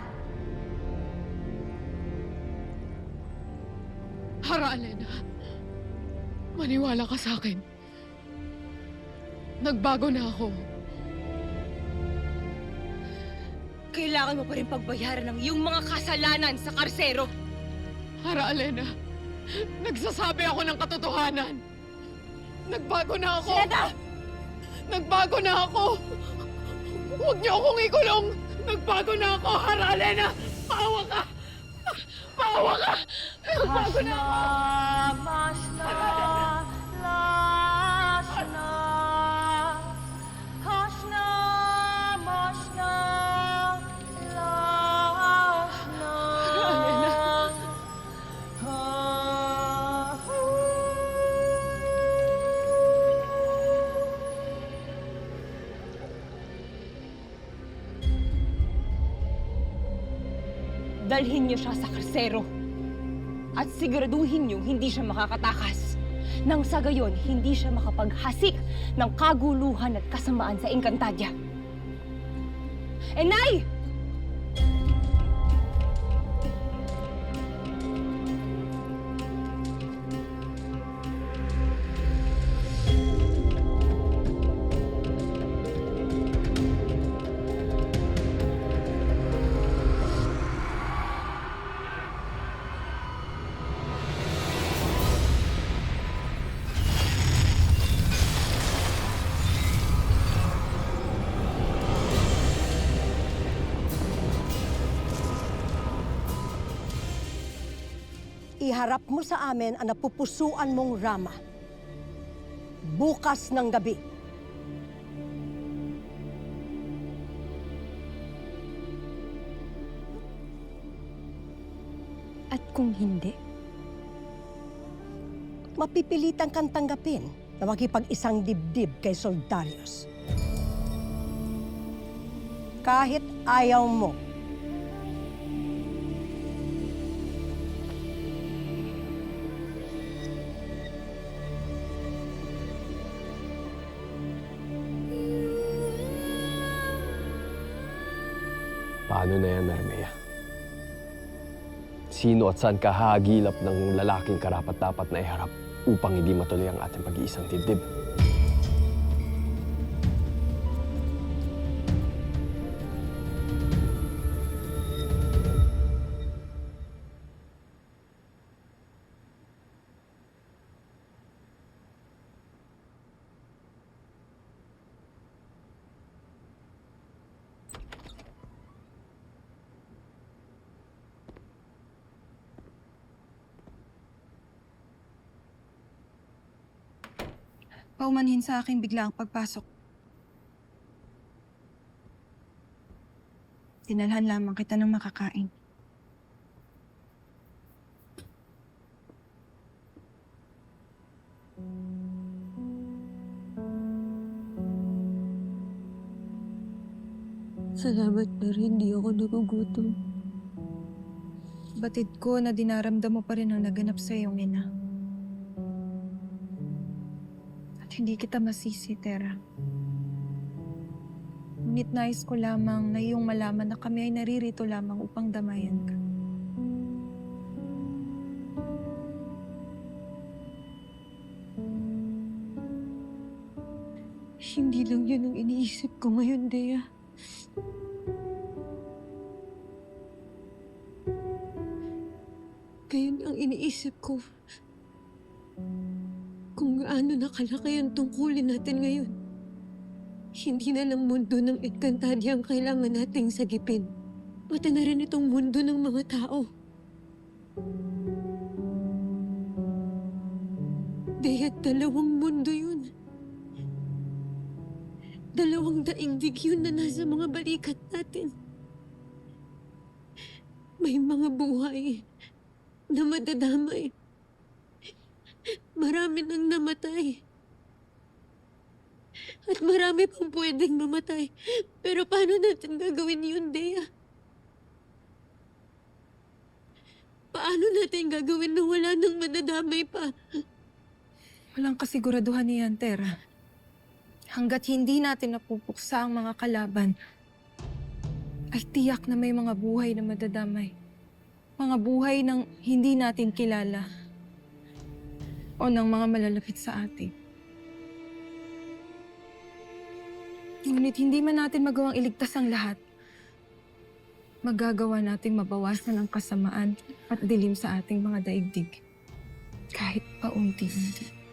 S1: Hara, Alena. Maniwala ka sa akin. Nagbago na ako.
S6: Kailangan mo pa rin pagbayaran ng iyong mga kasalanan sa karsero.
S1: Hara, Alena. Nagsasabi ako ng katotohanan. Nagbago na ako.
S6: Seta!
S1: Nagbago na ako. Huwag niyo akong ikulong. Nagbago na ako, Hara, Alena. Paawa ka. Paawa ka. Nagbago na ako.
S6: Dalhin niyo siya sa karsero. At siguraduhin niyo hindi siya makakatakas. Nang sa gayon, hindi siya makapaghasik ng kaguluhan at kasamaan sa Encantadia. Nay!
S21: Iharap mo sa amin ang napupusuan mong Rama. Bukas ng gabi.
S19: At kung hindi?
S21: Mapipilitan kang tanggapin na makipag-isang dibdib kay Soldarius. Kahit ayaw mo.
S13: Paano na yan, Narmea? Sino at saan ka hahagilap ng lalaking karapat-dapat na iharap upang hindi matuloy ang ating pag-iisang dibdib?
S20: Paumanhin sa akin bigla ang pagpasok. Dinalhan lamang kita ng makakain.
S4: Salamat na rin, di ako nagugutom.
S20: Batid ko na dinaramdam mo pa rin ang naganap sa iyong ina. At hindi kita masisi, Tera. Ngunit nais ko lamang na iyong malaman na kami ay naririto lamang upang damayan ka.
S4: Hindi lang yun ang iniisip ko ngayon, Dea. Ngayon ang iniisip ko kung gaano nakalaki ang tungkulin natin ngayon. Hindi na lang mundo ng Encantadia ang kailangan nating sagipin. Pati na rin itong mundo ng mga tao. Dea, dalawang mundo yun. Dalawang daigdig yun na nasa mga balikat natin. May mga buhay na madadamay. Marami nang namatay. At marami pang pwedeng mamatay. Pero paano natin gagawin yun, Dea? Paano natin gagawin na wala nang madadamay pa?
S20: Walang kasiguraduhan niyan, Tera. Hanggat hindi natin napupuksa ang mga kalaban, ay tiyak na may mga buhay na madadamay. Mga buhay ng hindi natin kilala.
S19: o ng mga malalapit sa atin. Ngunit hindi man natin magawang iligtas ang lahat, magagawa nating mabawasan ang kasamaan at dilim sa ating mga daigdig. Kahit paunti-unti.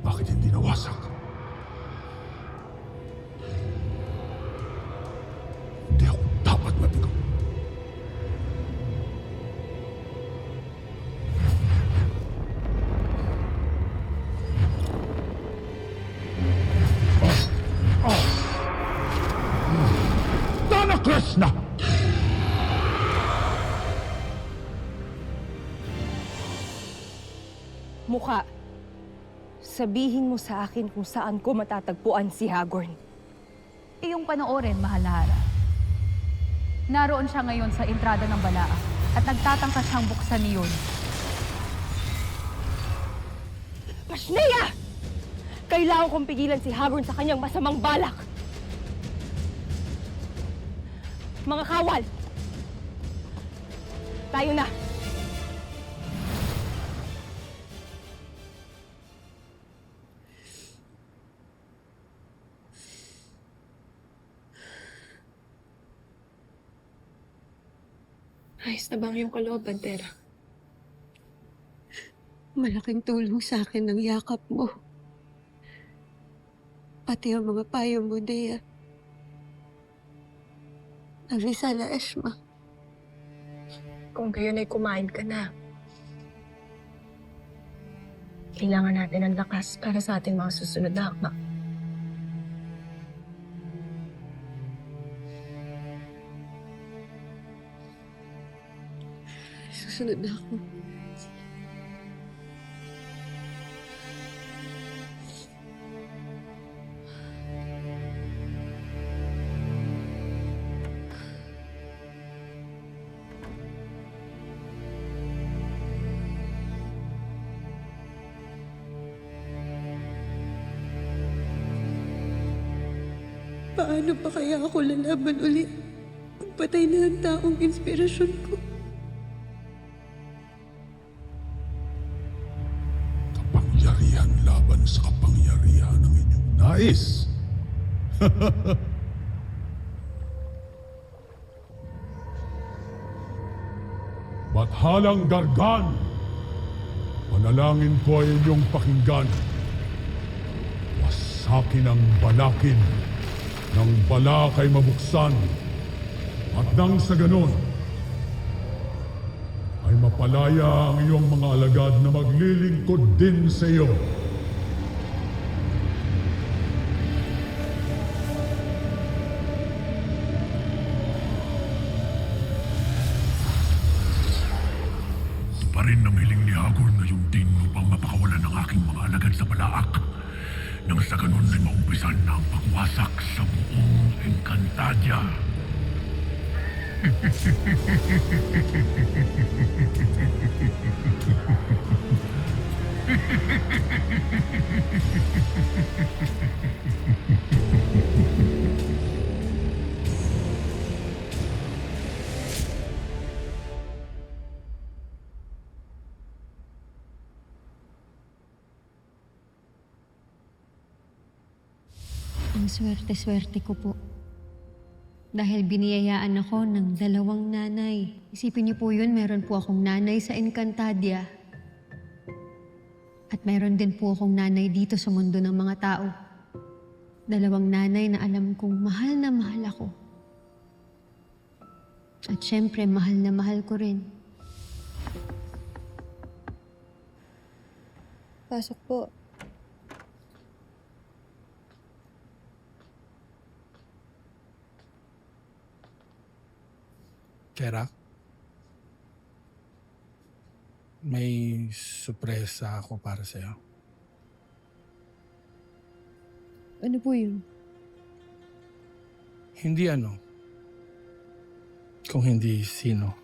S3: Bakit hindi nawasak? Hindi ako dapat mabigo. Dana Krishna!
S6: Mukha, sabihin mo sa akin kung saan ko matatagpuan si Hagorn.
S11: Iyong panoorin, Mahalahara. Naroon siya ngayon sa entrada ng balaa at nagtatangka siyang buksan niyon.
S6: Pasneya! Kailangan kong pigilan si Hagorn sa kanyang masamang balak. Mga kawal! Tayo na!
S4: Ayos na bang yung kalooban, Tera? Malaking tulong sa akin ng yakap mo. Pati ang mga payo mo, Dea. Nagsisala, Eshma. Kung gayon ay kumain ka na. Kailangan natin ng lakas para sa ating mga susunod na hakbang. Susunod na ako. Paano pa kaya ako lalaban ulit kung patay na ang taong inspirasyon ko?
S3: Kapangyarihan laban sa kapangyarihan ng inyong nais. Bathalang Gargan, panalangin ko ay inyong pakinggan. Wasakin ang balakin ng balak ay mabuksan at nang sa ganon ay mapalaya ang iyong mga alagad na maglilingkod din sa iyo. Ito pa rin ang hiling ni Hagorn ngayong din upang mapakawalan ang aking mga alagad sa balaak. Nang sa ganon ay maumpisan na ang pagwasak sa buong Encantadia.
S5: Ang swerte-swerte ko po. Dahil biniyayaan ako ng 2 nanay. Isipin niyo po yun, meron po akong nanay sa Encantadia. At meron din po akong nanay dito sa mundo ng mga tao. 2 nanay na alam kong mahal na mahal ako. At syempre, mahal na mahal ko rin.
S19: Pasok po.
S15: Kera, may sorpresa ako para sa'yo.
S19: Ano po yun?
S15: Hindi ano, kung hindi sino.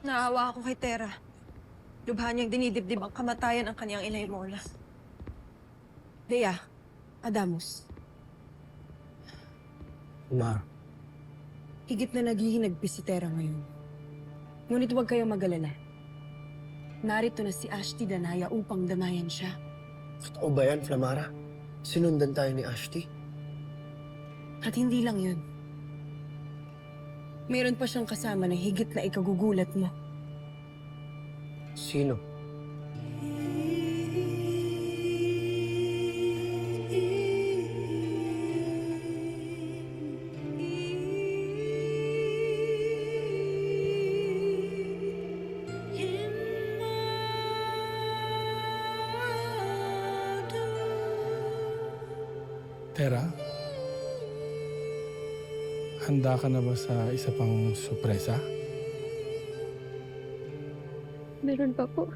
S19: Naawa ako kay Tera. Lubha niyang dinidibdib ang kamatayan ng kanyang inay Mola. Bea, Adamus,
S8: Ma,
S19: higit na naghihinagpis si Tera ngayon. Ngunit huwag kayong mag-alala. Narito na si Ashti Danaya upang damayan siya.
S8: totoo ba yan, Flamara? Sinundan tayo ni Ashti?
S19: At hindi lang yun. Meron pa siyang kasama na higit na ikagugulat mo.
S8: Sino?
S15: Tera, handa ka na ba sa isa pang sorpresa?
S18: Meron pa po.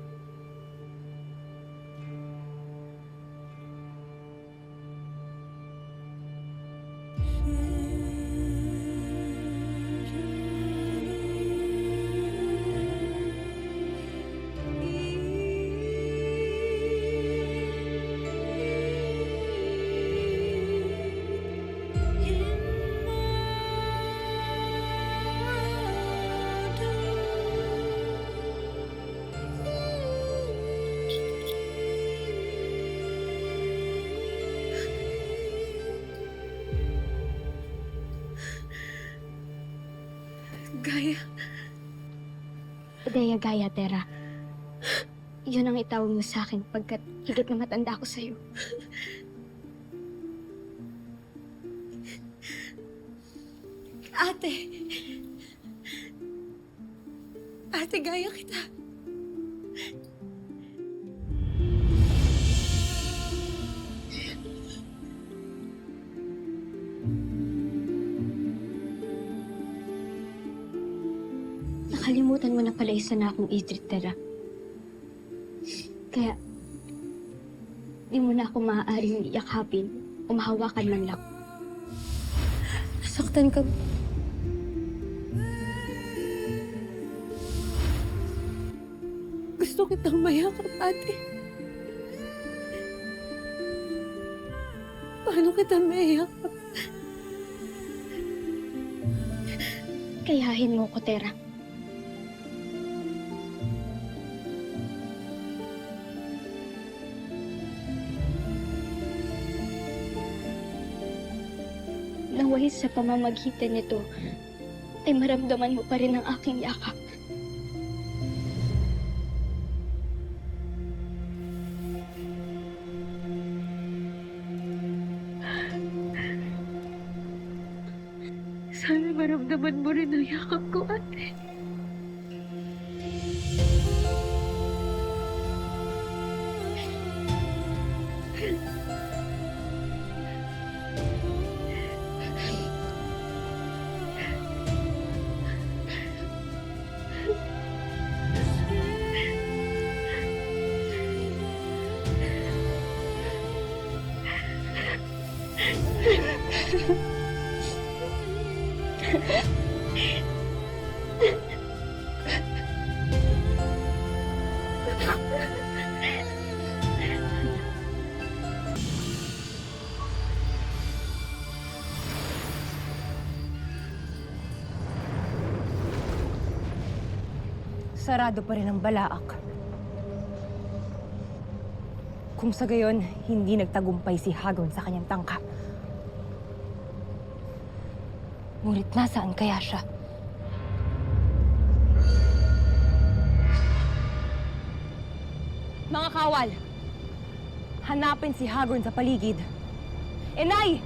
S19: Gaya.
S18: Ideya Gaya, Tera. Yun ang itawag mo sa akin pagkat higit na matanda ako sa'yo.
S19: Ate. Ate, gaya kita.
S18: Nakalimutan mo na pala isa na akong Idrit, Tera. Kaya, di mo na ako maaaring iyakapin o mahawakan man lang.
S19: Nasaktan ka. Gusto kitang mayakap, ate. Paano kita mayakap?
S18: Kayahin mo ko, Tera. Naway sa pamamagitan nito ay maramdaman mo pa rin ang aking yakap.
S19: Sana maramdaman mo rin ang yakap ko, ate.
S6: Sarado pa rin ang balaak. Kung sa gayon, hindi nagtagumpay si Hagon sa kanyang tangka. Ngunit nasaan kaya siya? Mga kawal! Hanapin si Hagon sa paligid. Enay!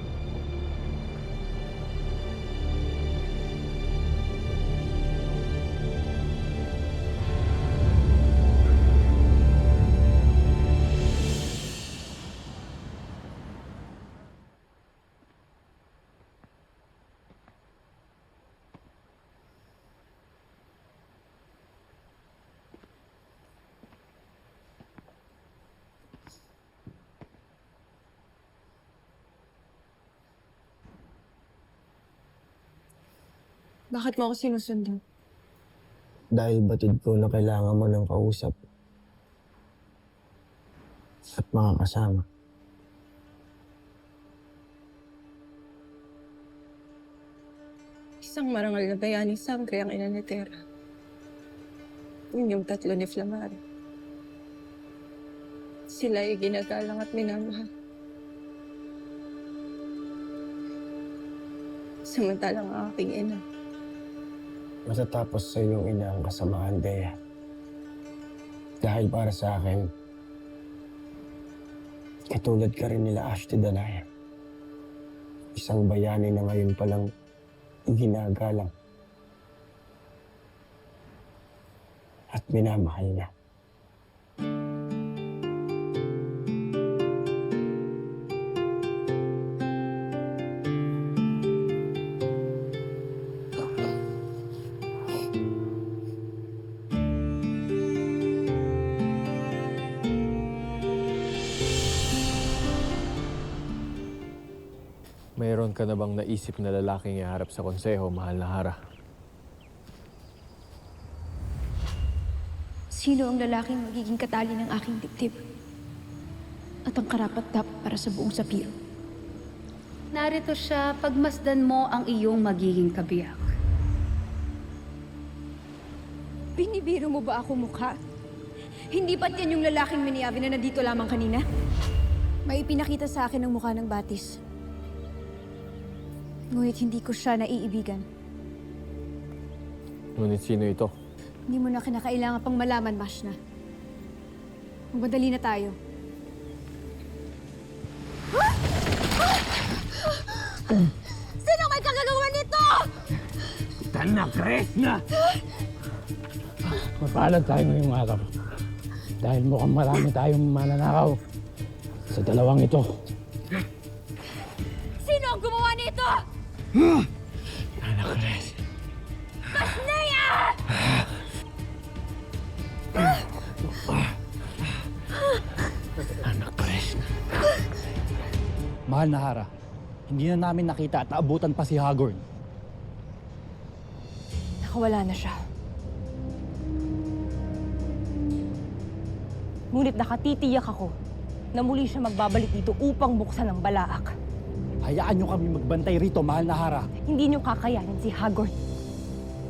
S19: Bakit mo ako sinusundan?
S8: Dahil batid ko na kailangan mo ng kausap at mga kasama.
S19: Isang marangal na bayaning sangre ang ina ni Tera. Yun yung tatlo ni Flamara. Sila ay ginagalang at minamahal. Samantalang ang aking ina.
S8: Matatapos sa iyong ina ang kasamaan, Dea. Dahil para sa akin, katulad ka rin nila Ashti Danaya. Isang bayani na ngayon palang ginagalang at minamahal na.
S13: Mayroon ka na bang naisip na lalaking iharap sa konseho, mahal na Hara?
S18: Sino ang lalaking magiging katali ng aking dibdib? At ang karapat-dapat para sa buong Sapiro?
S10: Narito siya, pagmasdan mo ang iyong magiging kabiyak.
S18: Binibiro mo ba ako mukha? Hindi ba't yan yung lalaking miniyabi na nandito lamang kanina? May ipinakita sa akin ang mukha ng batis. Ngunit hindi ko siya naiibigan.
S13: Ngunit sino ito?
S18: Hindi mo na kinakailangan pang malaman, Mashna. Magmadali na tayo.
S10: Sino may kagagawa nito?
S17: Tanak, Resna! Mapalad tayo ngayong araw. Dahil mukhang marami tayong mananakaw sa dalawang ito.
S10: Sino ang gumawa nito?
S17: Tanak, Res.
S10: Masneya!
S17: Anak, Resna. Mahal na Hara, hindi na namin nakita at naabutan pa si Hagorn.
S6: Nakawala na siya. Ngunit nakatitiyak ako na muli siya magbabalik dito upang buksan ang balaak.
S17: Hayaan nyo kami magbantay rito, mahal na Hara.
S6: Hindi niyo kakayanin si Hagorn.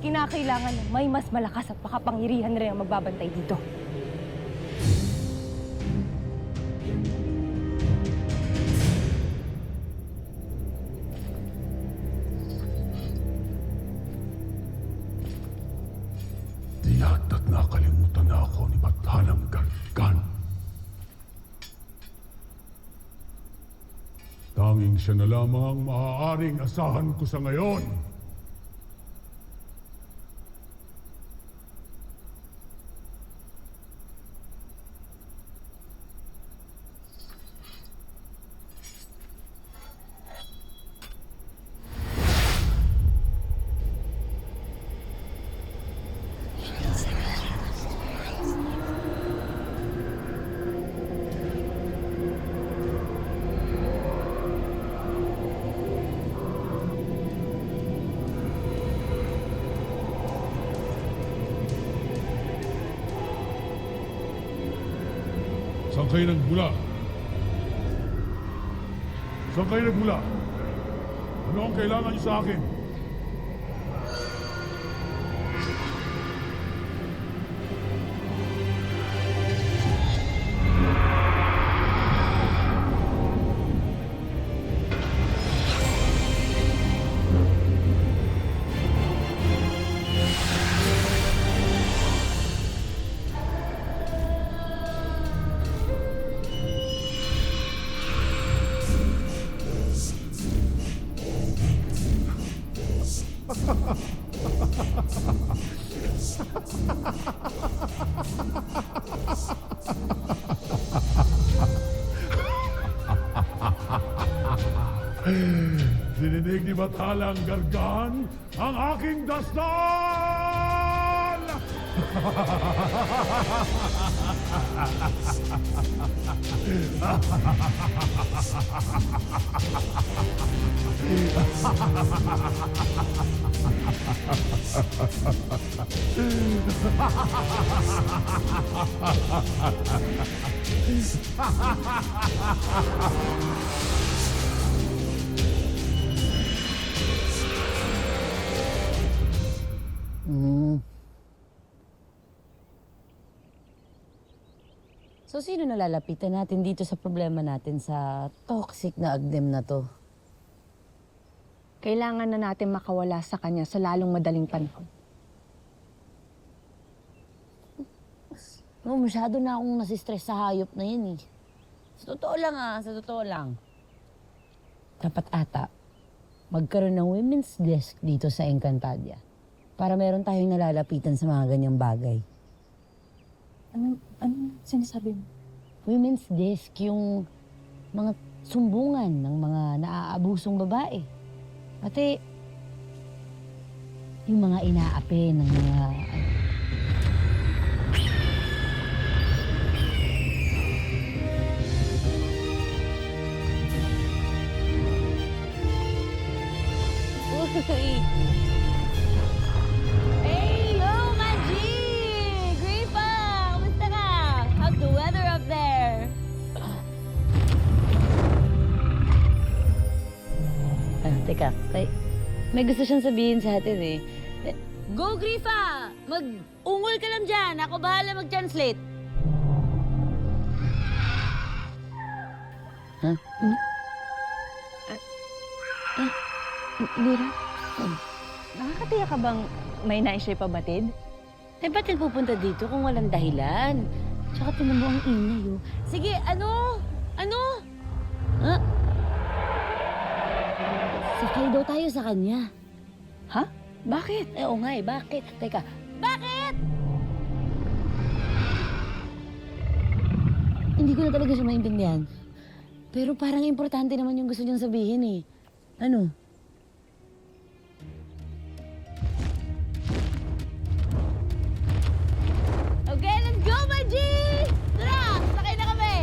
S6: Kinakailangan na may mas malakas at makapangyarihan rin ang magbabantay dito.
S3: Tiyata't nakalimutan na ako ni Bathalang Gargan. Tanging siya na lamang ang maaaring asahan ko sa ngayon. Saan kayo nagmula? Saan kayo nagmula? Ano ang kailangan niyo sa akin? Dininig ni Bathalang Gargan ang aking dasal!
S16: So, sino nalalapitan natin dito sa problema natin sa toxic na agnem na to?
S19: Kailangan na natin makawala sa kanya sa lalong madaling panahon.
S16: No, masyado na akong nasistress sa hayop na yan eh. Sa totoo lang sa totoo lang. Dapat ata, magkaroon ng women's desk dito sa Encantadia. Para meron tayong nalalapitan sa mga ganyang bagay.
S19: Ano sinasabi mo?
S16: Women's desk, yung mga sumbungan ng mga naaabusong babae. Pati, yung mga inaapi ng mga... Uy! Hey, yo, Manji! Gripa! Kamusta ka? How's the weather up there? Teka. May gusto siyang sabihin sa atin eh. Go, Grifa! Mag-ungol ka lang dyan. Ako bahala mag-translate. Huh?
S19: Mira, nakakatiya ka bang may nais siya pabatid?
S16: Eh, ba't nagpupunta dito kung walang dahilan? Tsaka tinan mo ang ingay, oh. Sige, ano? Ha? Sakay daw tayo sa kanya.
S19: Ha? Bakit?
S16: Oo nga eh, bakit? Teka, bakit? Hindi ko na talaga siya maintindihan. Pero parang importante naman yung gusto niyang sabihin eh. Ano? Okay, let's go, Manji! Tara, sakay na kami!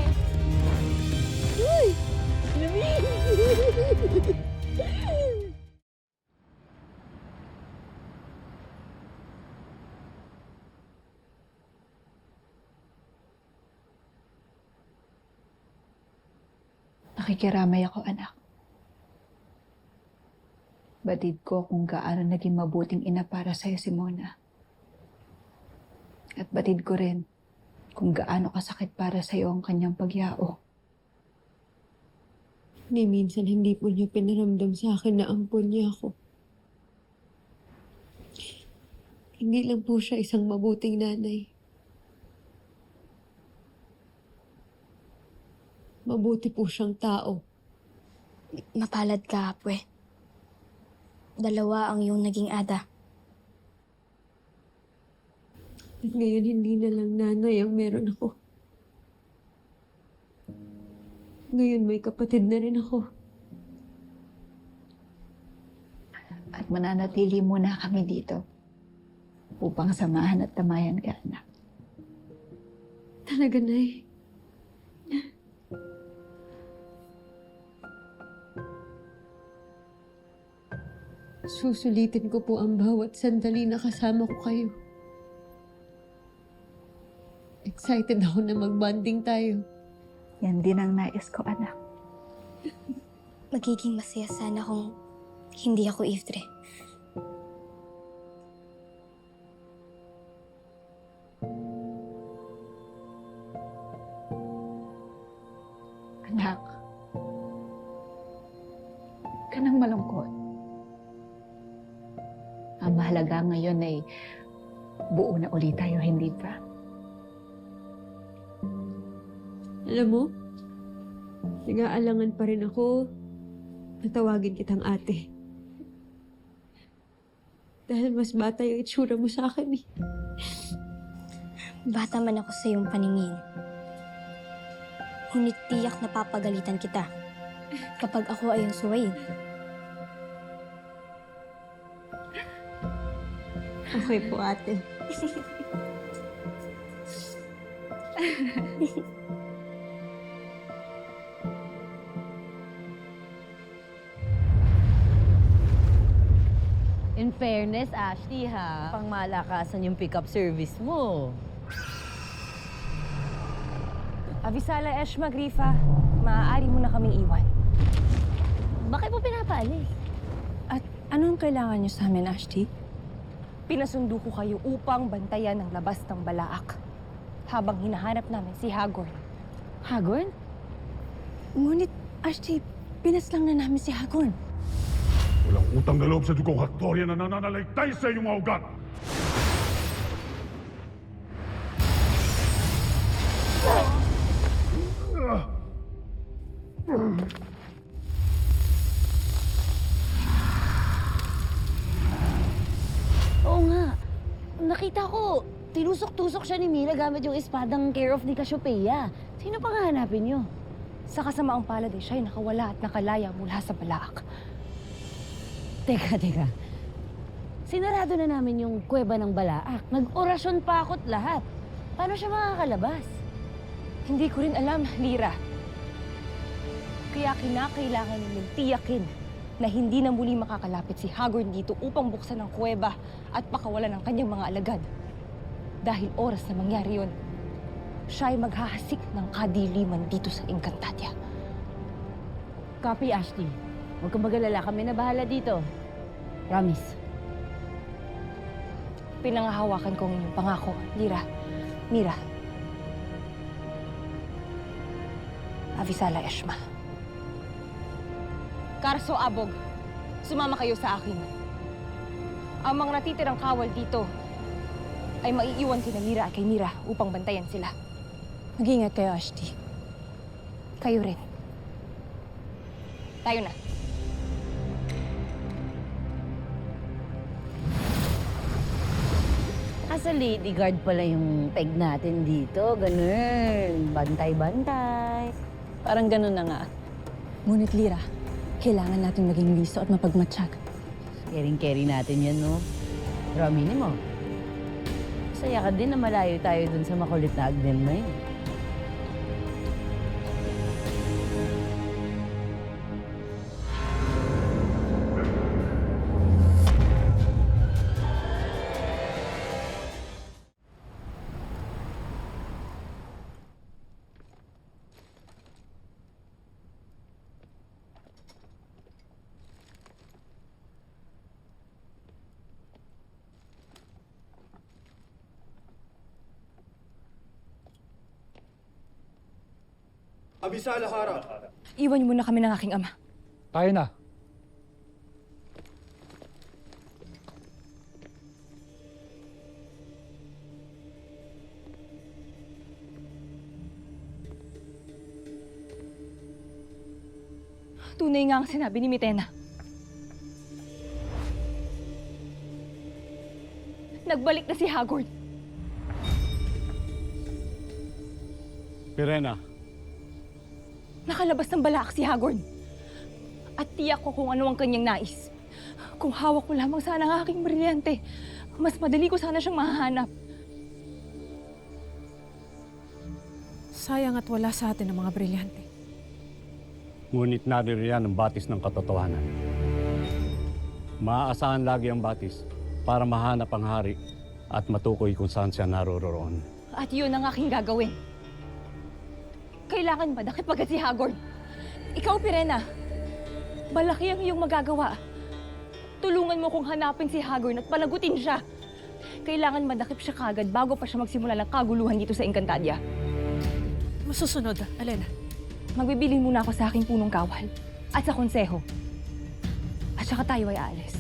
S16: Uy! Lamig!
S19: Nakikiramay ako, anak. Batid ko kung gaano naging mabuting ina para sa'yo si Mona. At batid ko rin kung gaano kasakit para sa'yo ang kanyang pagyao. Ni minsan hindi po niya pinaramdam sa akin na ampun niya ako. Hindi lang po siya isang mabuting nanay. Mabuti po siyang tao.
S18: Mapalad ka, Apwe. 2 ang iyong naging ada.
S19: At ngayon hindi na lang nanay ang meron ako. Ngayon may kapatid na rin ako. At mananatili muna kami dito upang samahan at tamayan ka, anak. Talaga, Nay. Susulitin ko po ang bawat sandali na kasama ko kayo. Excited ako na mag-bonding tayo. Yan din ang nais ko, anak.
S18: Magiging masaya sana kung hindi ako Iftre.
S19: Anak, ka nang malungkot. Ang mahalaga ngayon ay buo na ulit tayo, hindi ba? Alam mo, nag-aalangan pa rin ako na tawagin kitang ate. Dahil mas bata yung itsura mo sa akin eh.
S18: Bata man ako sa iyong paningin. Ngunit tiyak na papagalitan kita kapag ako ay ang suwayin.
S19: Okay po, ate.
S16: In fairness, Ashley ha, pang malakasan yung pick-up service mo.
S6: Avisala Eshma, Grifa. Maaari mo na kaming iwan.
S16: Bakit mo pinapaalis?
S19: At anong kailangan niyo sa amin, Ashley?
S6: Pinasundo ko kayo upang bantayan ang labas ng Balaak habang hinahanap namin si Hagorn.
S16: Hagorn?
S19: Ngunit, Ashley, pinas lang na namin si Hagorn.
S17: Walang utang na loob sa dugong Haktorya na nananalaytay sa iyong mga ugat!
S16: Oo nga. Nakita ko, tinusok-tusok siya ni Mira gamit yung espadang care of ni Cassiopeia. Sino pang hahanapin niyo?
S6: Sa kasamaang palad ay siya'y nakawala at nakalaya mula sa Balaak.
S16: Teka. Sinarado na namin yung kuweba ng Balaak. Nag-orasyon pa ako't lahat. Paano siya makakalabas?
S6: Hindi ko rin alam, Lyra. Kaya kinakailangan ninyong tiyakin na hindi na muli makakalapit si Hagorn dito upang buksan ang kuweba at pakawalan ang kanyang mga alagad. Dahil oras na mangyari yun, siya ay maghahasik ng kadiliman dito sa Encantadia.
S16: Copy, Ashley. Huwag kang mag-alala, kami na bahala dito. Promise.
S6: Pinangahawakan ko ang inyong pangako, Lyra. Mira. Avisala Eshma. Karso Abog, sumama kayo sa akin. Ang mga natitirang kawal dito ay maiiwan kina Mira at kay Mira upang bantayan sila.
S19: Mag-ingat kayo, Ashley.
S6: Kayo rin. Tayo na.
S16: Asa lady guard pala yung peg natin dito. Ganun. Bantay-bantay.
S19: Parang ganun na nga. Ngunit, Lyra, kailangan natin maging listo at mapagmatsyag.
S16: Caring-carry natin yan, no? Pero aminin mo, saya ka din na malayo tayo dun sa makulit na agnem na yun.
S17: Abisala Hara!
S6: Iwan niyo muna kami ng aking ama.
S17: Tayo na.
S6: Tunay nga ang sinabi ni Mitena. Nagbalik na si Hagorn.
S17: Pirena,
S6: Nakalabas ng Balaak si Hagorn. At tiyak ko kung ano ang kanyang nais. Kung hawak ko lamang sana ang aking brilyante, mas madali ko sana siyang mahahanap.
S1: Sayang at wala sa atin ang mga brilyante.
S17: ngunit naririyan ang batis ng katotohanan. Maaasahan lagi ang batis para mahanap ang hari at matukoy kung saan siya naroroon.
S6: At yun ang aking gagawin. Kailangan madakip agad si Hagorn. Ikaw, Pirena, malaki ang iyong magagawa. Tulungan mo kong hanapin si Hagorn at palagutin siya. Kailangan madakip siya kagad bago pa siya magsimula ng kaguluhan dito sa Encantadia.
S1: Masusunod, Alena.
S6: Magbibili muna ako sa aking punong kawal at sa konseho. At saka tayo ay aalis.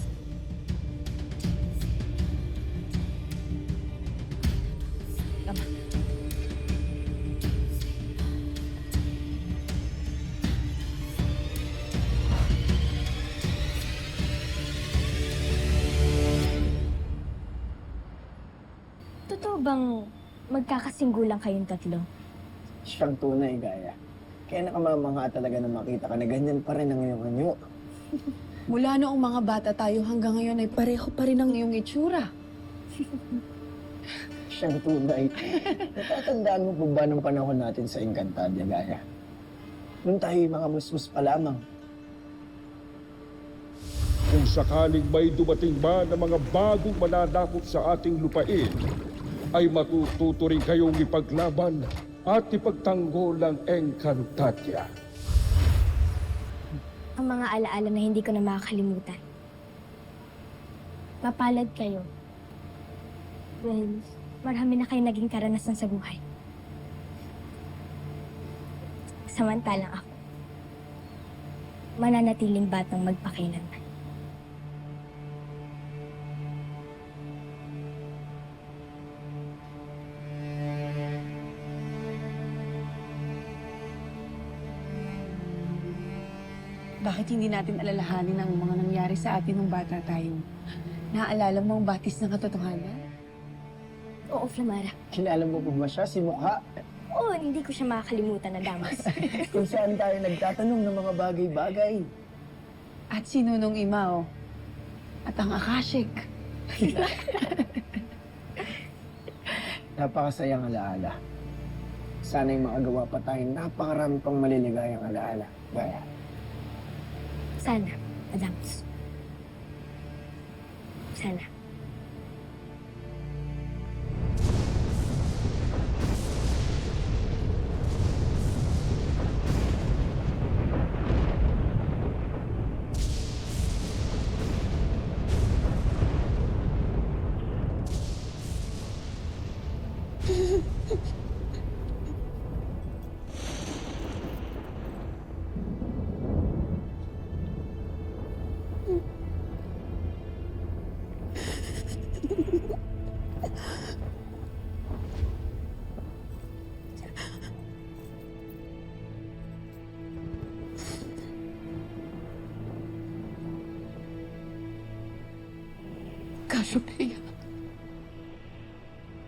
S6: Tama.
S18: Totoo bang magkakasinggulang kayong tatlo?
S8: Siyang tunay, Gaya. Kaya nakamamangha talaga na makita ka na ganyan pa rin ang iyong anyo.
S1: Mula noong mga bata tayo hanggang ngayon ay pareho pa rin ang iyong itsura.
S8: siyang tunay. Natatandaan mo po ba ng panahon natin sa Encantadia, Gaya? Nung tayo mga musmus pa lamang.
S17: Kung sakaling may dumating ba na mga bagong mananakop sa ating lupain, ay matututo rin kayong ipaglaban at ipagtanggol ang Encantadia.
S18: Ang mga alaala na hindi ko na makakalimutan. Mapalad kayo. Well, marami na kayo naging karanasan sa buhay. Samantalang ako, mananatiling batang magpakailanman.
S11: Bakit hindi natin alalahanin ang mga nangyari sa atin nung bata tayo? Naaalala mo ang batis ng katotohanan?
S18: Oo, Flamara.
S8: Kilala mo po ba siya, si Mukha?
S18: Oo, hindi ko siya makakalimutan na damas.
S8: Kung saan tayo nagtatanong ng mga bagay-bagay.
S11: At si Nunong Imaw. At ang Akashik.
S8: Napakasayang alaala. Sana'y makagawa pa tayong napakarami pang maliligayang alaala. Gaya.
S18: Sana, Adams. Sana.
S1: Cassiopeia,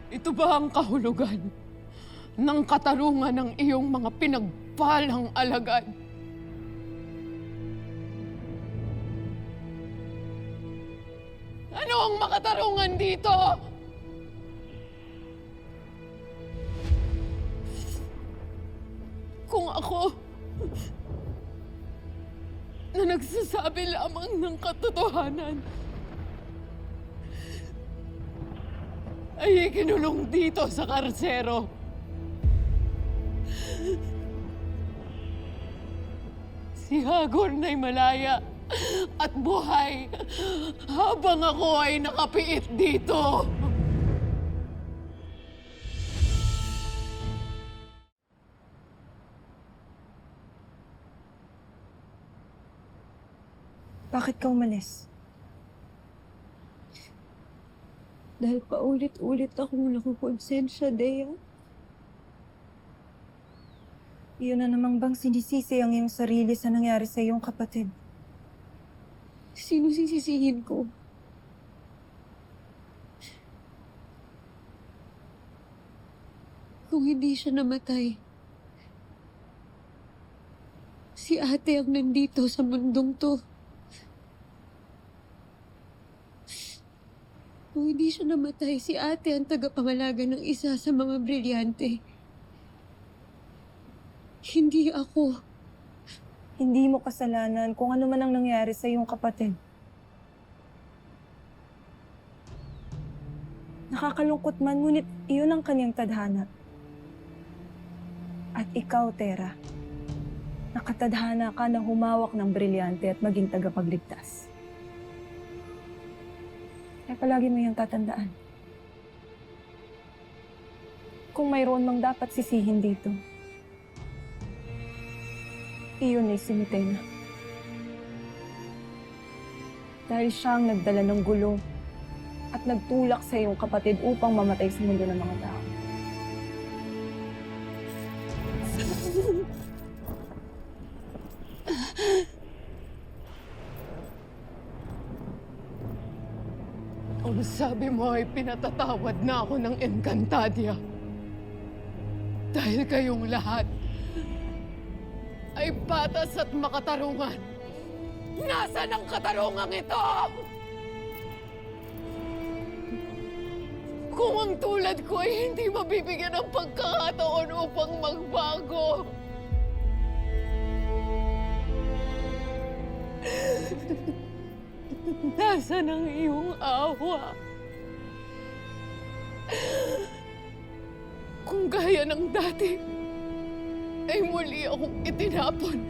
S1: ito ba ang kahulugan ng katarungan ng iyong mga pinagpalang alagad? Ano ang makatarungan dito? Kung ako na nagsasabi lamang ng katotohanan, ay ikinulong dito sa karsero. Si Hagor na'y malaya at buhay habang ako ay nakapiit dito.
S19: Bakit ka umalis? Dahil paulit-ulit akong nakukonsensya, Dea. Iyon na namang bang sinisisi ang iyong sarili sa nangyari sa iyong kapatid? Sino sisisihin ko? Kung hindi siya namatay, si ate ang nandito sa mundong to. Kung hindi siya namatay, si ate ang tagapangalaga ng isa sa mga brilyante. Hindi ako. Hindi mo kasalanan kung ano man ang nangyari sa iyong kapatid. Nakakalungkot man, ngunit iyon ang kanyang tadhana. At ikaw, Tera, nakatadhana ka na humawak ng brilyante at maging tagapagligtas. Kaya palagi mo yung tatandaan. Kung mayroon mang dapat sisihin dito, iyon ay si Mitena. Dahil siyang nagdala ng gulo at nagtulak sa iyong kapatid upang mamatay sa mundo ng mga tao.
S1: Ang sabi mo ay pinatatawad na ako ng Encantadia. Dahil kayong lahat ay patas at makatarungan. Nasaan ang katarungang ito? Kung ang tulad ko ay hindi mabibigyan ng pagkakataon upang magbago. Nasaan ang iyong awa? Kung gaya ng dati, ay muli akong itinapon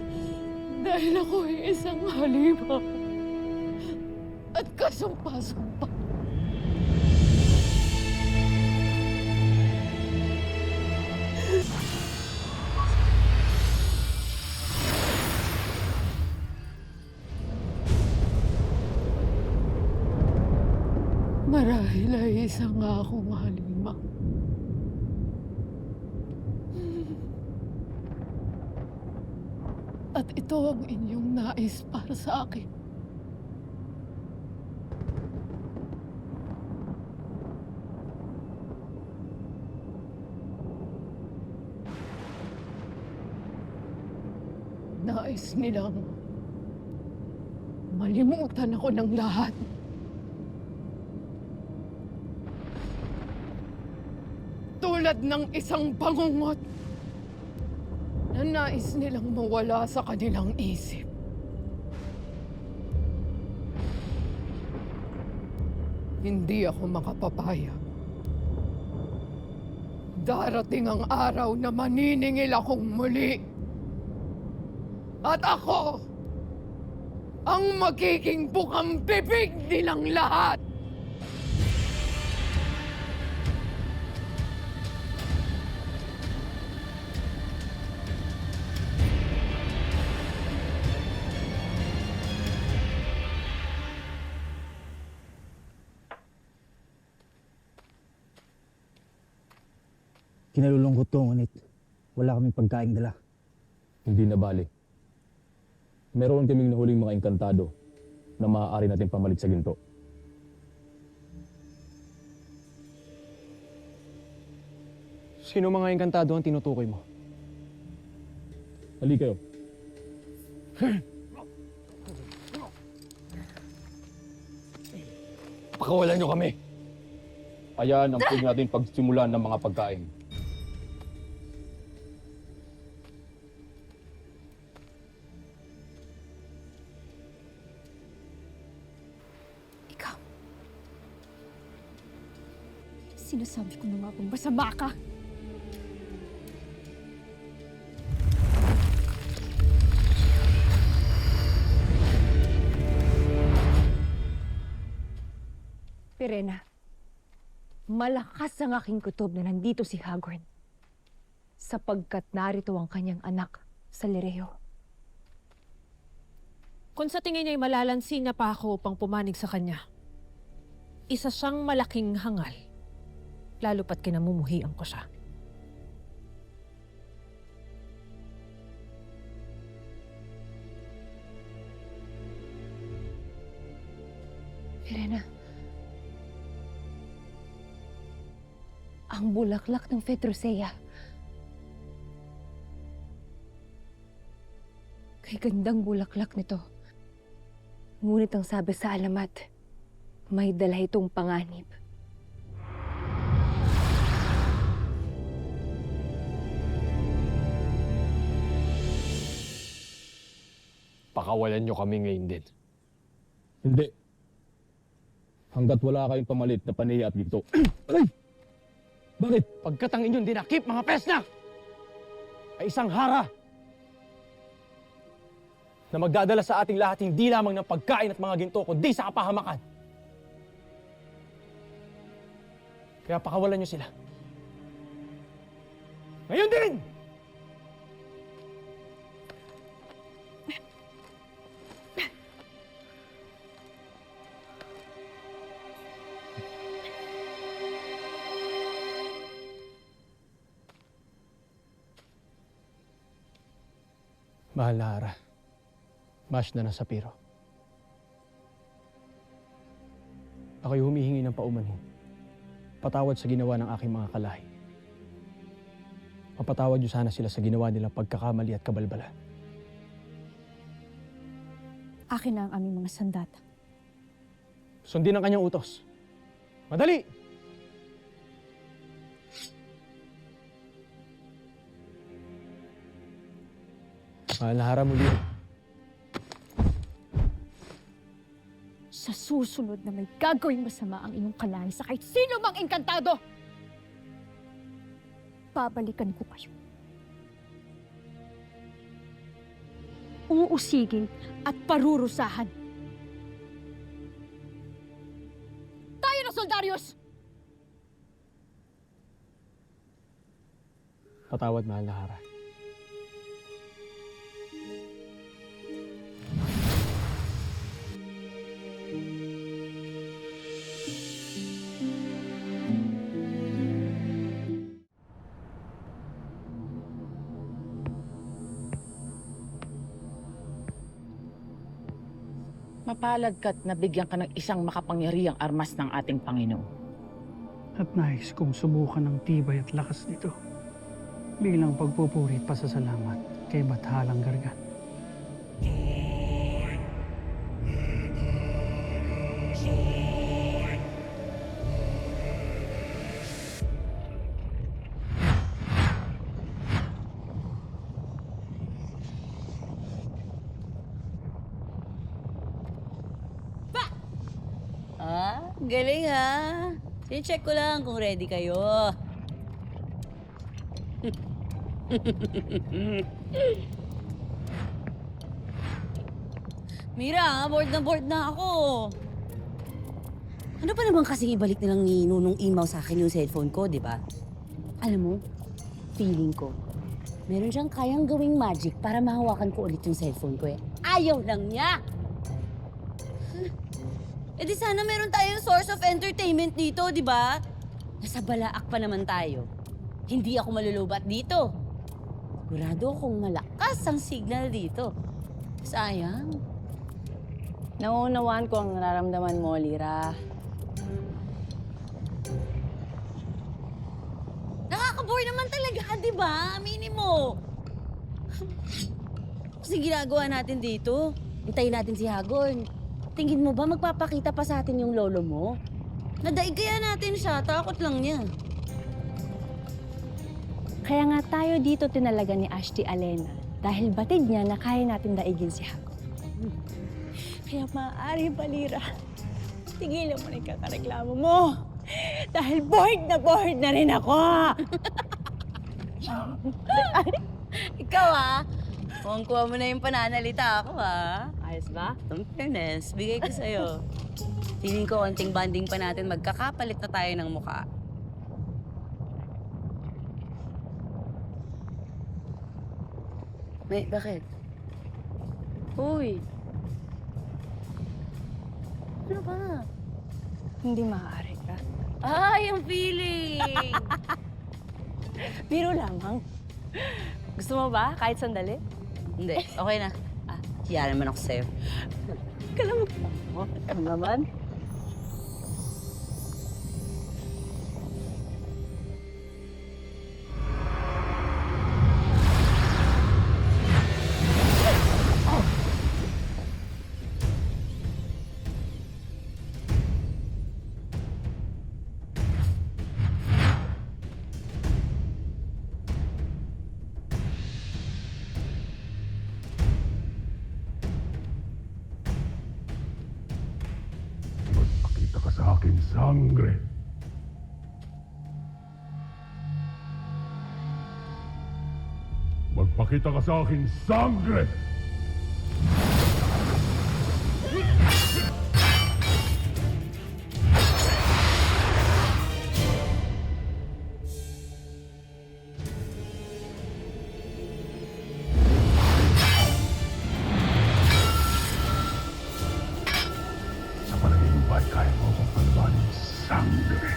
S1: dahil ako ay isang halimaw at kasumpa-sumpa. Marahil ay isa nga akong halimaw. At ito ang inyong nais para sa akin. Nais nilang malimutan ako ng lahat. Tulad ng isang bangungot na nais nilang mawala sa kanilang isip. Hindi ako makapapayag. Darating ang araw na maniningil akong muli. At ako ang magiging bukang bibig nilang lahat.
S7: Kinalulungkot ko, ngunit wala kaming pagkaing dala.
S13: Hindi na bali. Meron kaming nahuling mga engkantado na maaari natin pamalit sa ginto.
S12: Sino mga engkantado ang tinutukoy mo?
S13: Hali kayo.
S12: Pakawalan nyo kami.
S13: Ayan ang pwede natin pagsimulan ng mga pagkain.
S18: Sinasabi ko na nga bang masama ka?
S6: Pirena, malakas ang aking kutob na nandito si Hagrid sapagkat narito ang kanyang anak sa Lireo.
S22: Kung sa tingin niya ay malalansin na pa ako upang pumanig sa kanya, isa siyang malaking hangal, lalo pat kinamumuhian ko siya.
S6: Pirena, ang bulaklak ng Fedrusea. Kay gandang bulaklak nito. Ngunit ang sabi sa alamat, may dala itong panganib.
S13: Pakawalan nyo kami ngayon din. Hindi. Hanggat wala kayong pamalit na paniya at ginto. Aray! Bakit?
S12: Pagkat ang inyong dinakip, mga pesna, ay isang hara na magdadala sa ating lahat hindi lamang ng pagkain at mga ginto, kundi sa kapahamakan. Kaya pakawalan nyo sila. Ngayon din! Mahal na Hara, Mash na Sapiro. Ako'y humihingi ng paumanhin. Patawad sa ginawa ng aking mga kalahi. Mapatawad niyo sana sila sa ginawa nilang pagkakamali at kabalbalan.
S18: Akin na ang aming mga sandata.
S12: Sundin ang kanyang utos. Madali!
S13: Mahal na Hara, muli.
S18: Sa susunod na may gagawing masama ang iyong kalahi sa kahit sino mang engkantado, babalikan ko kayo. Uusigin at parurusahan. Tayo na, Soldarius!
S13: Patawad, mahal na Hara.
S9: Mapalad ka't nabigyan ka ng isang makapangyarihang armas ng ating Panginoon.
S14: At nais kong subukan ng tibay at lakas nito bilang pagpupuri at pasasalamat kay Bathalang Gargan.
S16: Galing ha. Sinecheck ko lang kung ready kayo. Mira, bored na ako. Ano pa naman kasing ibalik nilang ni Nunong Imaw sa akin yung cellphone ko, di ba? Alam mo, feeling ko, meron siyang kayang gawing magic para mahawakan ko ulit yung cellphone ko eh. Ayaw lang niya! Eh di sana meron tayong source of entertainment dito, di ba? Nasa Balaak pa naman tayo. Hindi ako malulubat dito. Sigurado akong malakas ang signal dito. Sayang.
S19: Nauunawaan ko ang nararamdaman mo, Lira.
S16: Nakaka-bore naman talaga, di ba? Aminin mo. Kasi ginagawa natin dito. Hintayin natin si Hagorn. Tingin mo ba magpapakita pa sa atin yung lolo mo? Nadaig kaya natin siya, takot lang niya.
S18: Kaya nga tayo dito tinalaga ni Ashti Alena dahil batid niya na kaya natin daigin si Hago. Kaya maaari ba, Lira, tigilan mo na yung kakareklamo mo. Dahil bored na rin ako.
S16: Ikaw kuha mo na yung pananalita ako
S19: Ayos ba?
S16: In fairness, bigay ko sa'yo. Feeling ko onting banding pa natin, magkakapalit na tayo ng mukha. May, bakit? Uy! Ano ba?
S18: Hindi maaari ka.
S16: Yung feeling!
S18: Biro lamang. Gusto mo ba? Kahit sandali?
S16: Hindi, okay na. Hiya naman ako sa'yo.
S18: Kalam mo. Ano naman?
S3: Magpakita ka sa akin, sangre. Magpakita ka sa akin, sangre! Sa palagay mo ba'y kaya mo akong palabanin, sangre?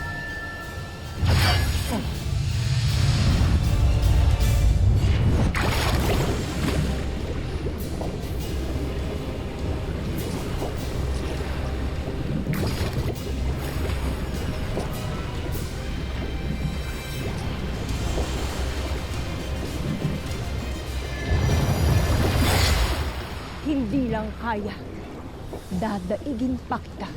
S18: Hindi lang kaya. Dadaigin pa kita.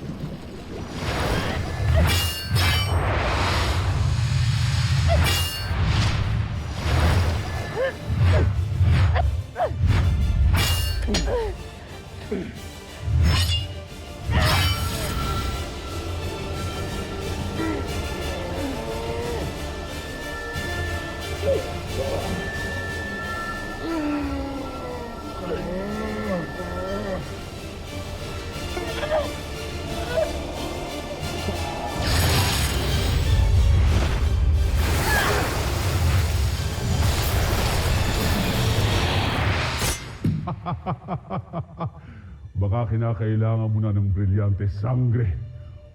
S3: Baka kinakailangan mo na ng brilyante sangre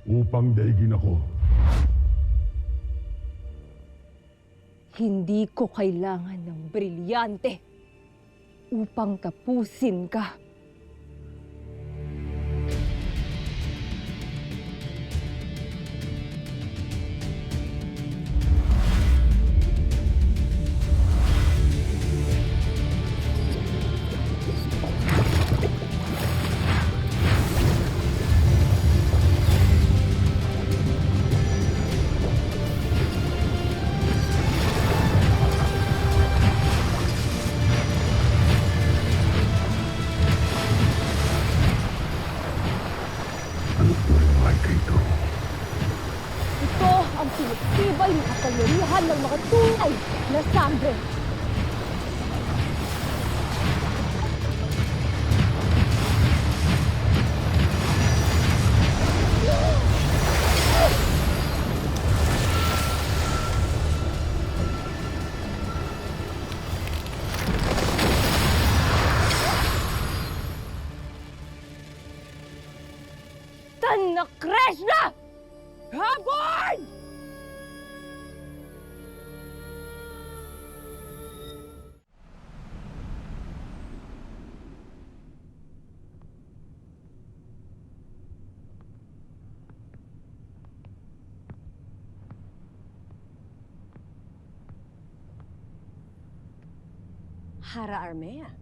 S3: upang daigin ako.
S2: Hindi ko kailangan ng brilyante upang tapusin ka. Ito ang sinitibay ng kapangyarihan ng mga tunay na sangre. Tan na Krishna! Habon! Hara Armea.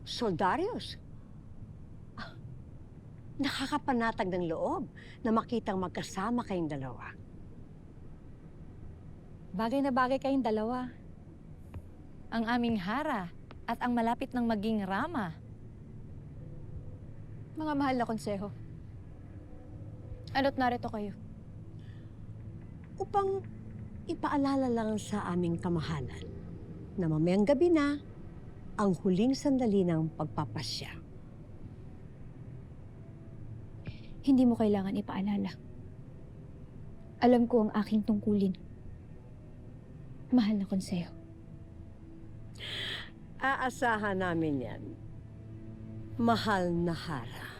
S2: Soldarius. Nakakapanatag ng loob na makitang magkasama kayong dalawa.
S18: Bagay na bagay kayong dalawa. Ang aming Hara at ang malapit ng maging Rama. Mga mahal na konseho. Ano't narito kayo?
S2: Upang ipaalala lang sa aming kamahalan na mamayang gabi na ang huling sandali ng pagpapasya.
S18: Hindi mo kailangan ipaalala. Alam ko ang aking tungkulin. Mahal na konseho.
S2: Aasahan namin yan. Mahal na Hara.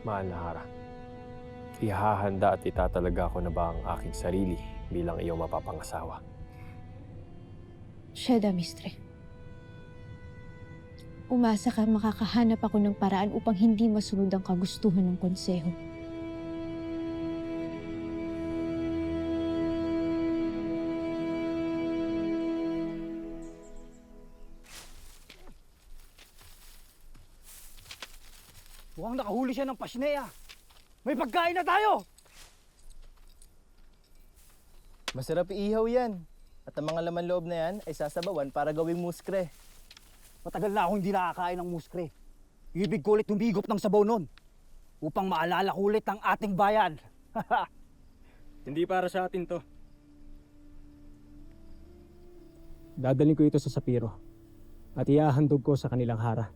S12: Mahal na Hara, ihahanda at itatalaga ko na ba ang aking sarili bilang iyong mapapangasawa?
S18: Sheda, Mistre. Umasa ka makakahanap ako ng paraan upang hindi masunod ang kagustuhan ng konseho.
S7: Mukhang nakahuli siya ng pasneya. May pagkain na tayo!
S21: Masarap iihaw yan. At ang mga laman loob na yan ay sasabawan para gawing muskre.
S7: Matagal na akong hindi nakakain ng muskre. Ibig ko ulit humigop ng sabaw nun. Upang maalala ko ulit ang ating bayan.
S12: Hindi para sa atin to.
S23: Dadalhin ko ito sa Sapiro at iahandog ko sa kanilang Hara.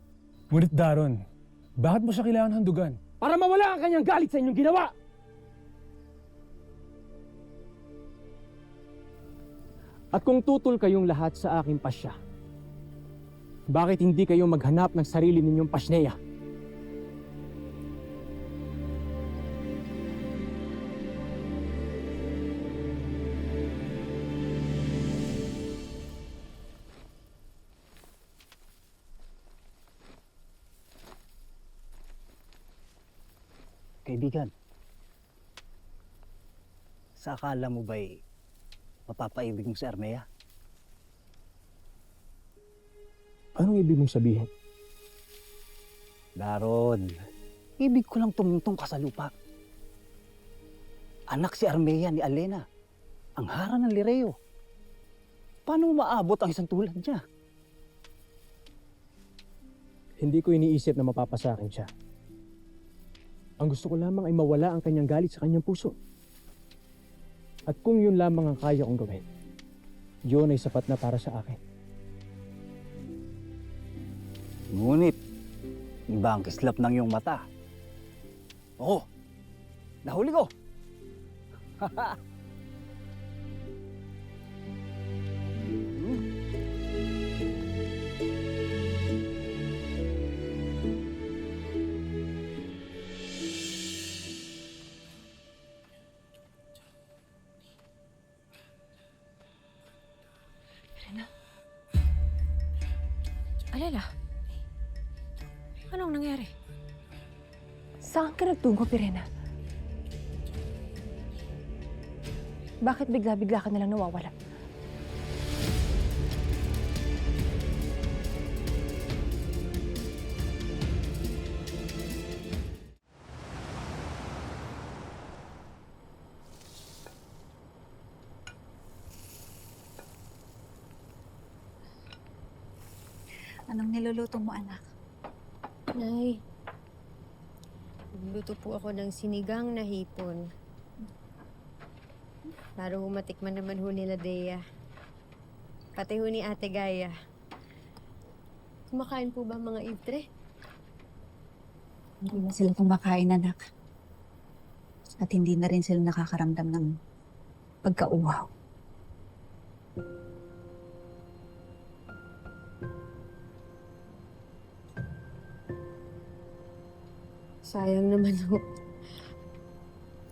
S23: Ngunit Daron, bakit mo siya kailangan handugan?
S12: Para mawala ang kanyang galit sa inyong ginawa!
S23: At kung tutol kayong lahat sa aking pasya, bakit hindi kayo maghanap ng sarili ninyong pasneya?
S7: Kaibigan, sa akala mo ba'y mapapaibig mo si Armea?
S23: Anong ibig mong sabihin?
S7: Daron, ibig ko lang tumungtong ka sa lupa. Anak si Armea ni Alena, ang hara ng Lireo. Paano maabot ang isang tulad niya?
S23: Hindi ko iniisip na mapapasakin siya. Ang gusto ko lamang ay mawala ang kanyang galit sa kanyang puso. At kung yun lamang ang kaya kong gawin, yun ay sapat na para sa akin.
S7: Ngunit, iba ang kislap ng iyong mata. Oo, nahuli ko!
S22: Alena, anong nangyari?
S19: Saan ka nagtungo, Pirena? Bakit bigla-bigla ka nalang nawawala?
S4: Anong niluluto mo, anak?
S18: Nay, nagluto po ako ng sinigang na hipon. Para matikman naman ho nila Dea. Pati ho ni Ate Gaya. Kumakain po ba mga Ibre?
S4: Hindi na sila kumakain, anak. At hindi na rin sila nakakaramdam ng pagkauhaw.
S18: Sayang naman ho.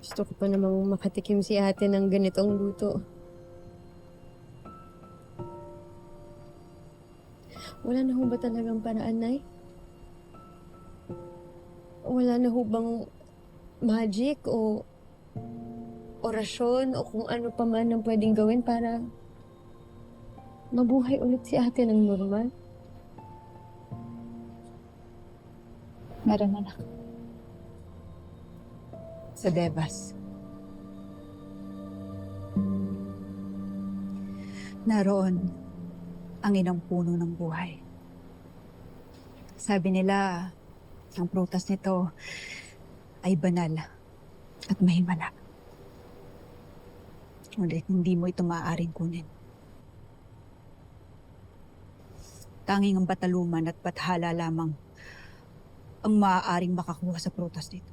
S18: Gusto ko pa namang makatikim si ate ng ganitong luto. Wala na ho ba talagang paraan, Nay? Wala na ho bang magic o orasyon o kung ano pa man ang pwedeng gawin para mabuhay ulit si ate ng normal?
S4: Meron, anak. Sa Devas. Naroon ang inang puno ng buhay. Sabi nila, ang prutas nito ay banal at mahimala. Ngunit hindi mo ito maaaring kunin. Tanging ang bataluman at bathala lamang ang maaaring makakuha sa prutas nito.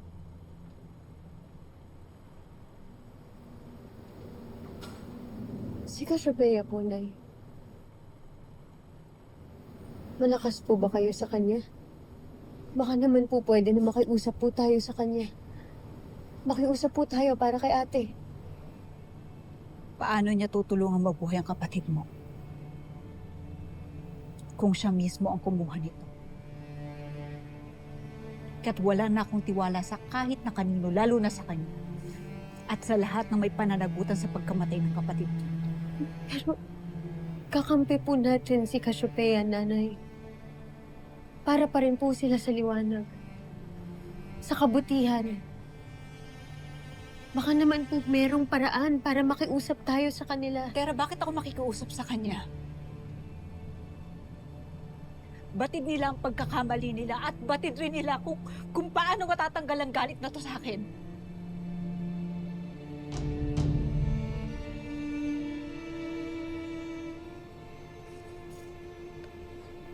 S18: Si Cassiopeia po, Nay. Malakas po ba kayo sa kanya? Baka naman po pwede na makiusap po tayo sa kanya. Makiusap po tayo para kay ate.
S4: Paano niya tutulungan mabuhay ang kapatid mo? Kung siya mismo ang kumuha nito. Kaya't wala na akong tiwala sa kahit na kanino, lalo na sa kanya. At sa lahat ng may pananagutan sa pagkamatay ng kapatid mo.
S18: Pero kakampi po natin si Cassiopeia, Nanay. Para pa rin po sila sa liwanag. Sa kabutihan. Baka naman po merong paraan para makiusap tayo sa kanila.
S4: Pero bakit ako makikiusap sa kanya? Batid nila ang pagkakamali nila at batid rin nila kung paano matatanggal ang galit na to sa akin.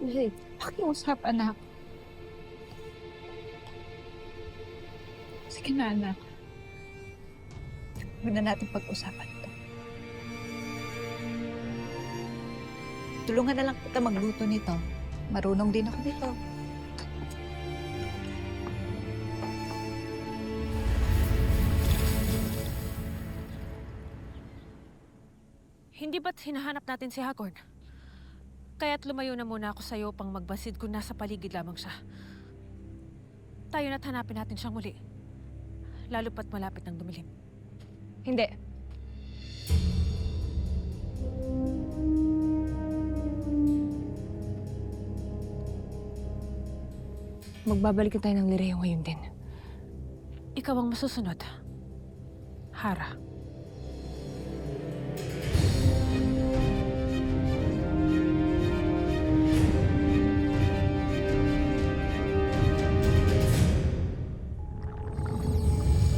S18: Nay,
S4: pakiusap, anak. Sige na, anak. Huwag na natin pag-usapan ito. Tulungan na lang kita magluto nito. Marunong din ako nito.
S22: Hindi ba't hinahanap natin si Hagorn? Kaya't lumayo na muna ako sa'yo pang magbasid kung nasa paligid lamang siya. Tayo na't hanapin natin siyang muli. Lalo pat malapit ng dumilim.
S6: Hindi.
S19: Magbabalik na tayo ng Lireo ngayon din.
S22: Ikaw ang masusunod. Hara.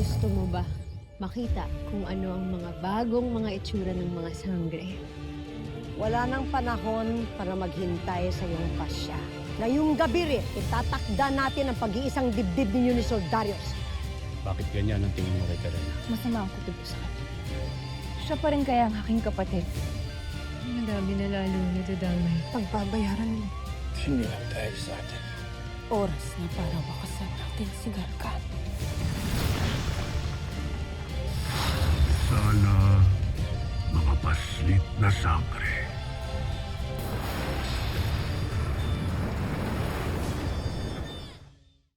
S2: Gusto mo ba makita kung ano ang mga bagong mga itsura ng mga sangre? Wala nang panahon para maghintay sa iyong pasya. Ngayong gabi rin, itatakda natin ang pag-iisang dibdib ninyo ni Soldarius.
S13: Bakit ganyan ang tingin mo kay Karena?
S19: Masama ang kutob sa kanya. Siya pa rin kaya ang aking kapatid. Madami na lalo nadadamay. Pagbabayaran nila.
S8: Hindi lang dahil sa atin.
S22: Oras na para wakasan natin si Gargan.
S3: Sana mga paslit na sangre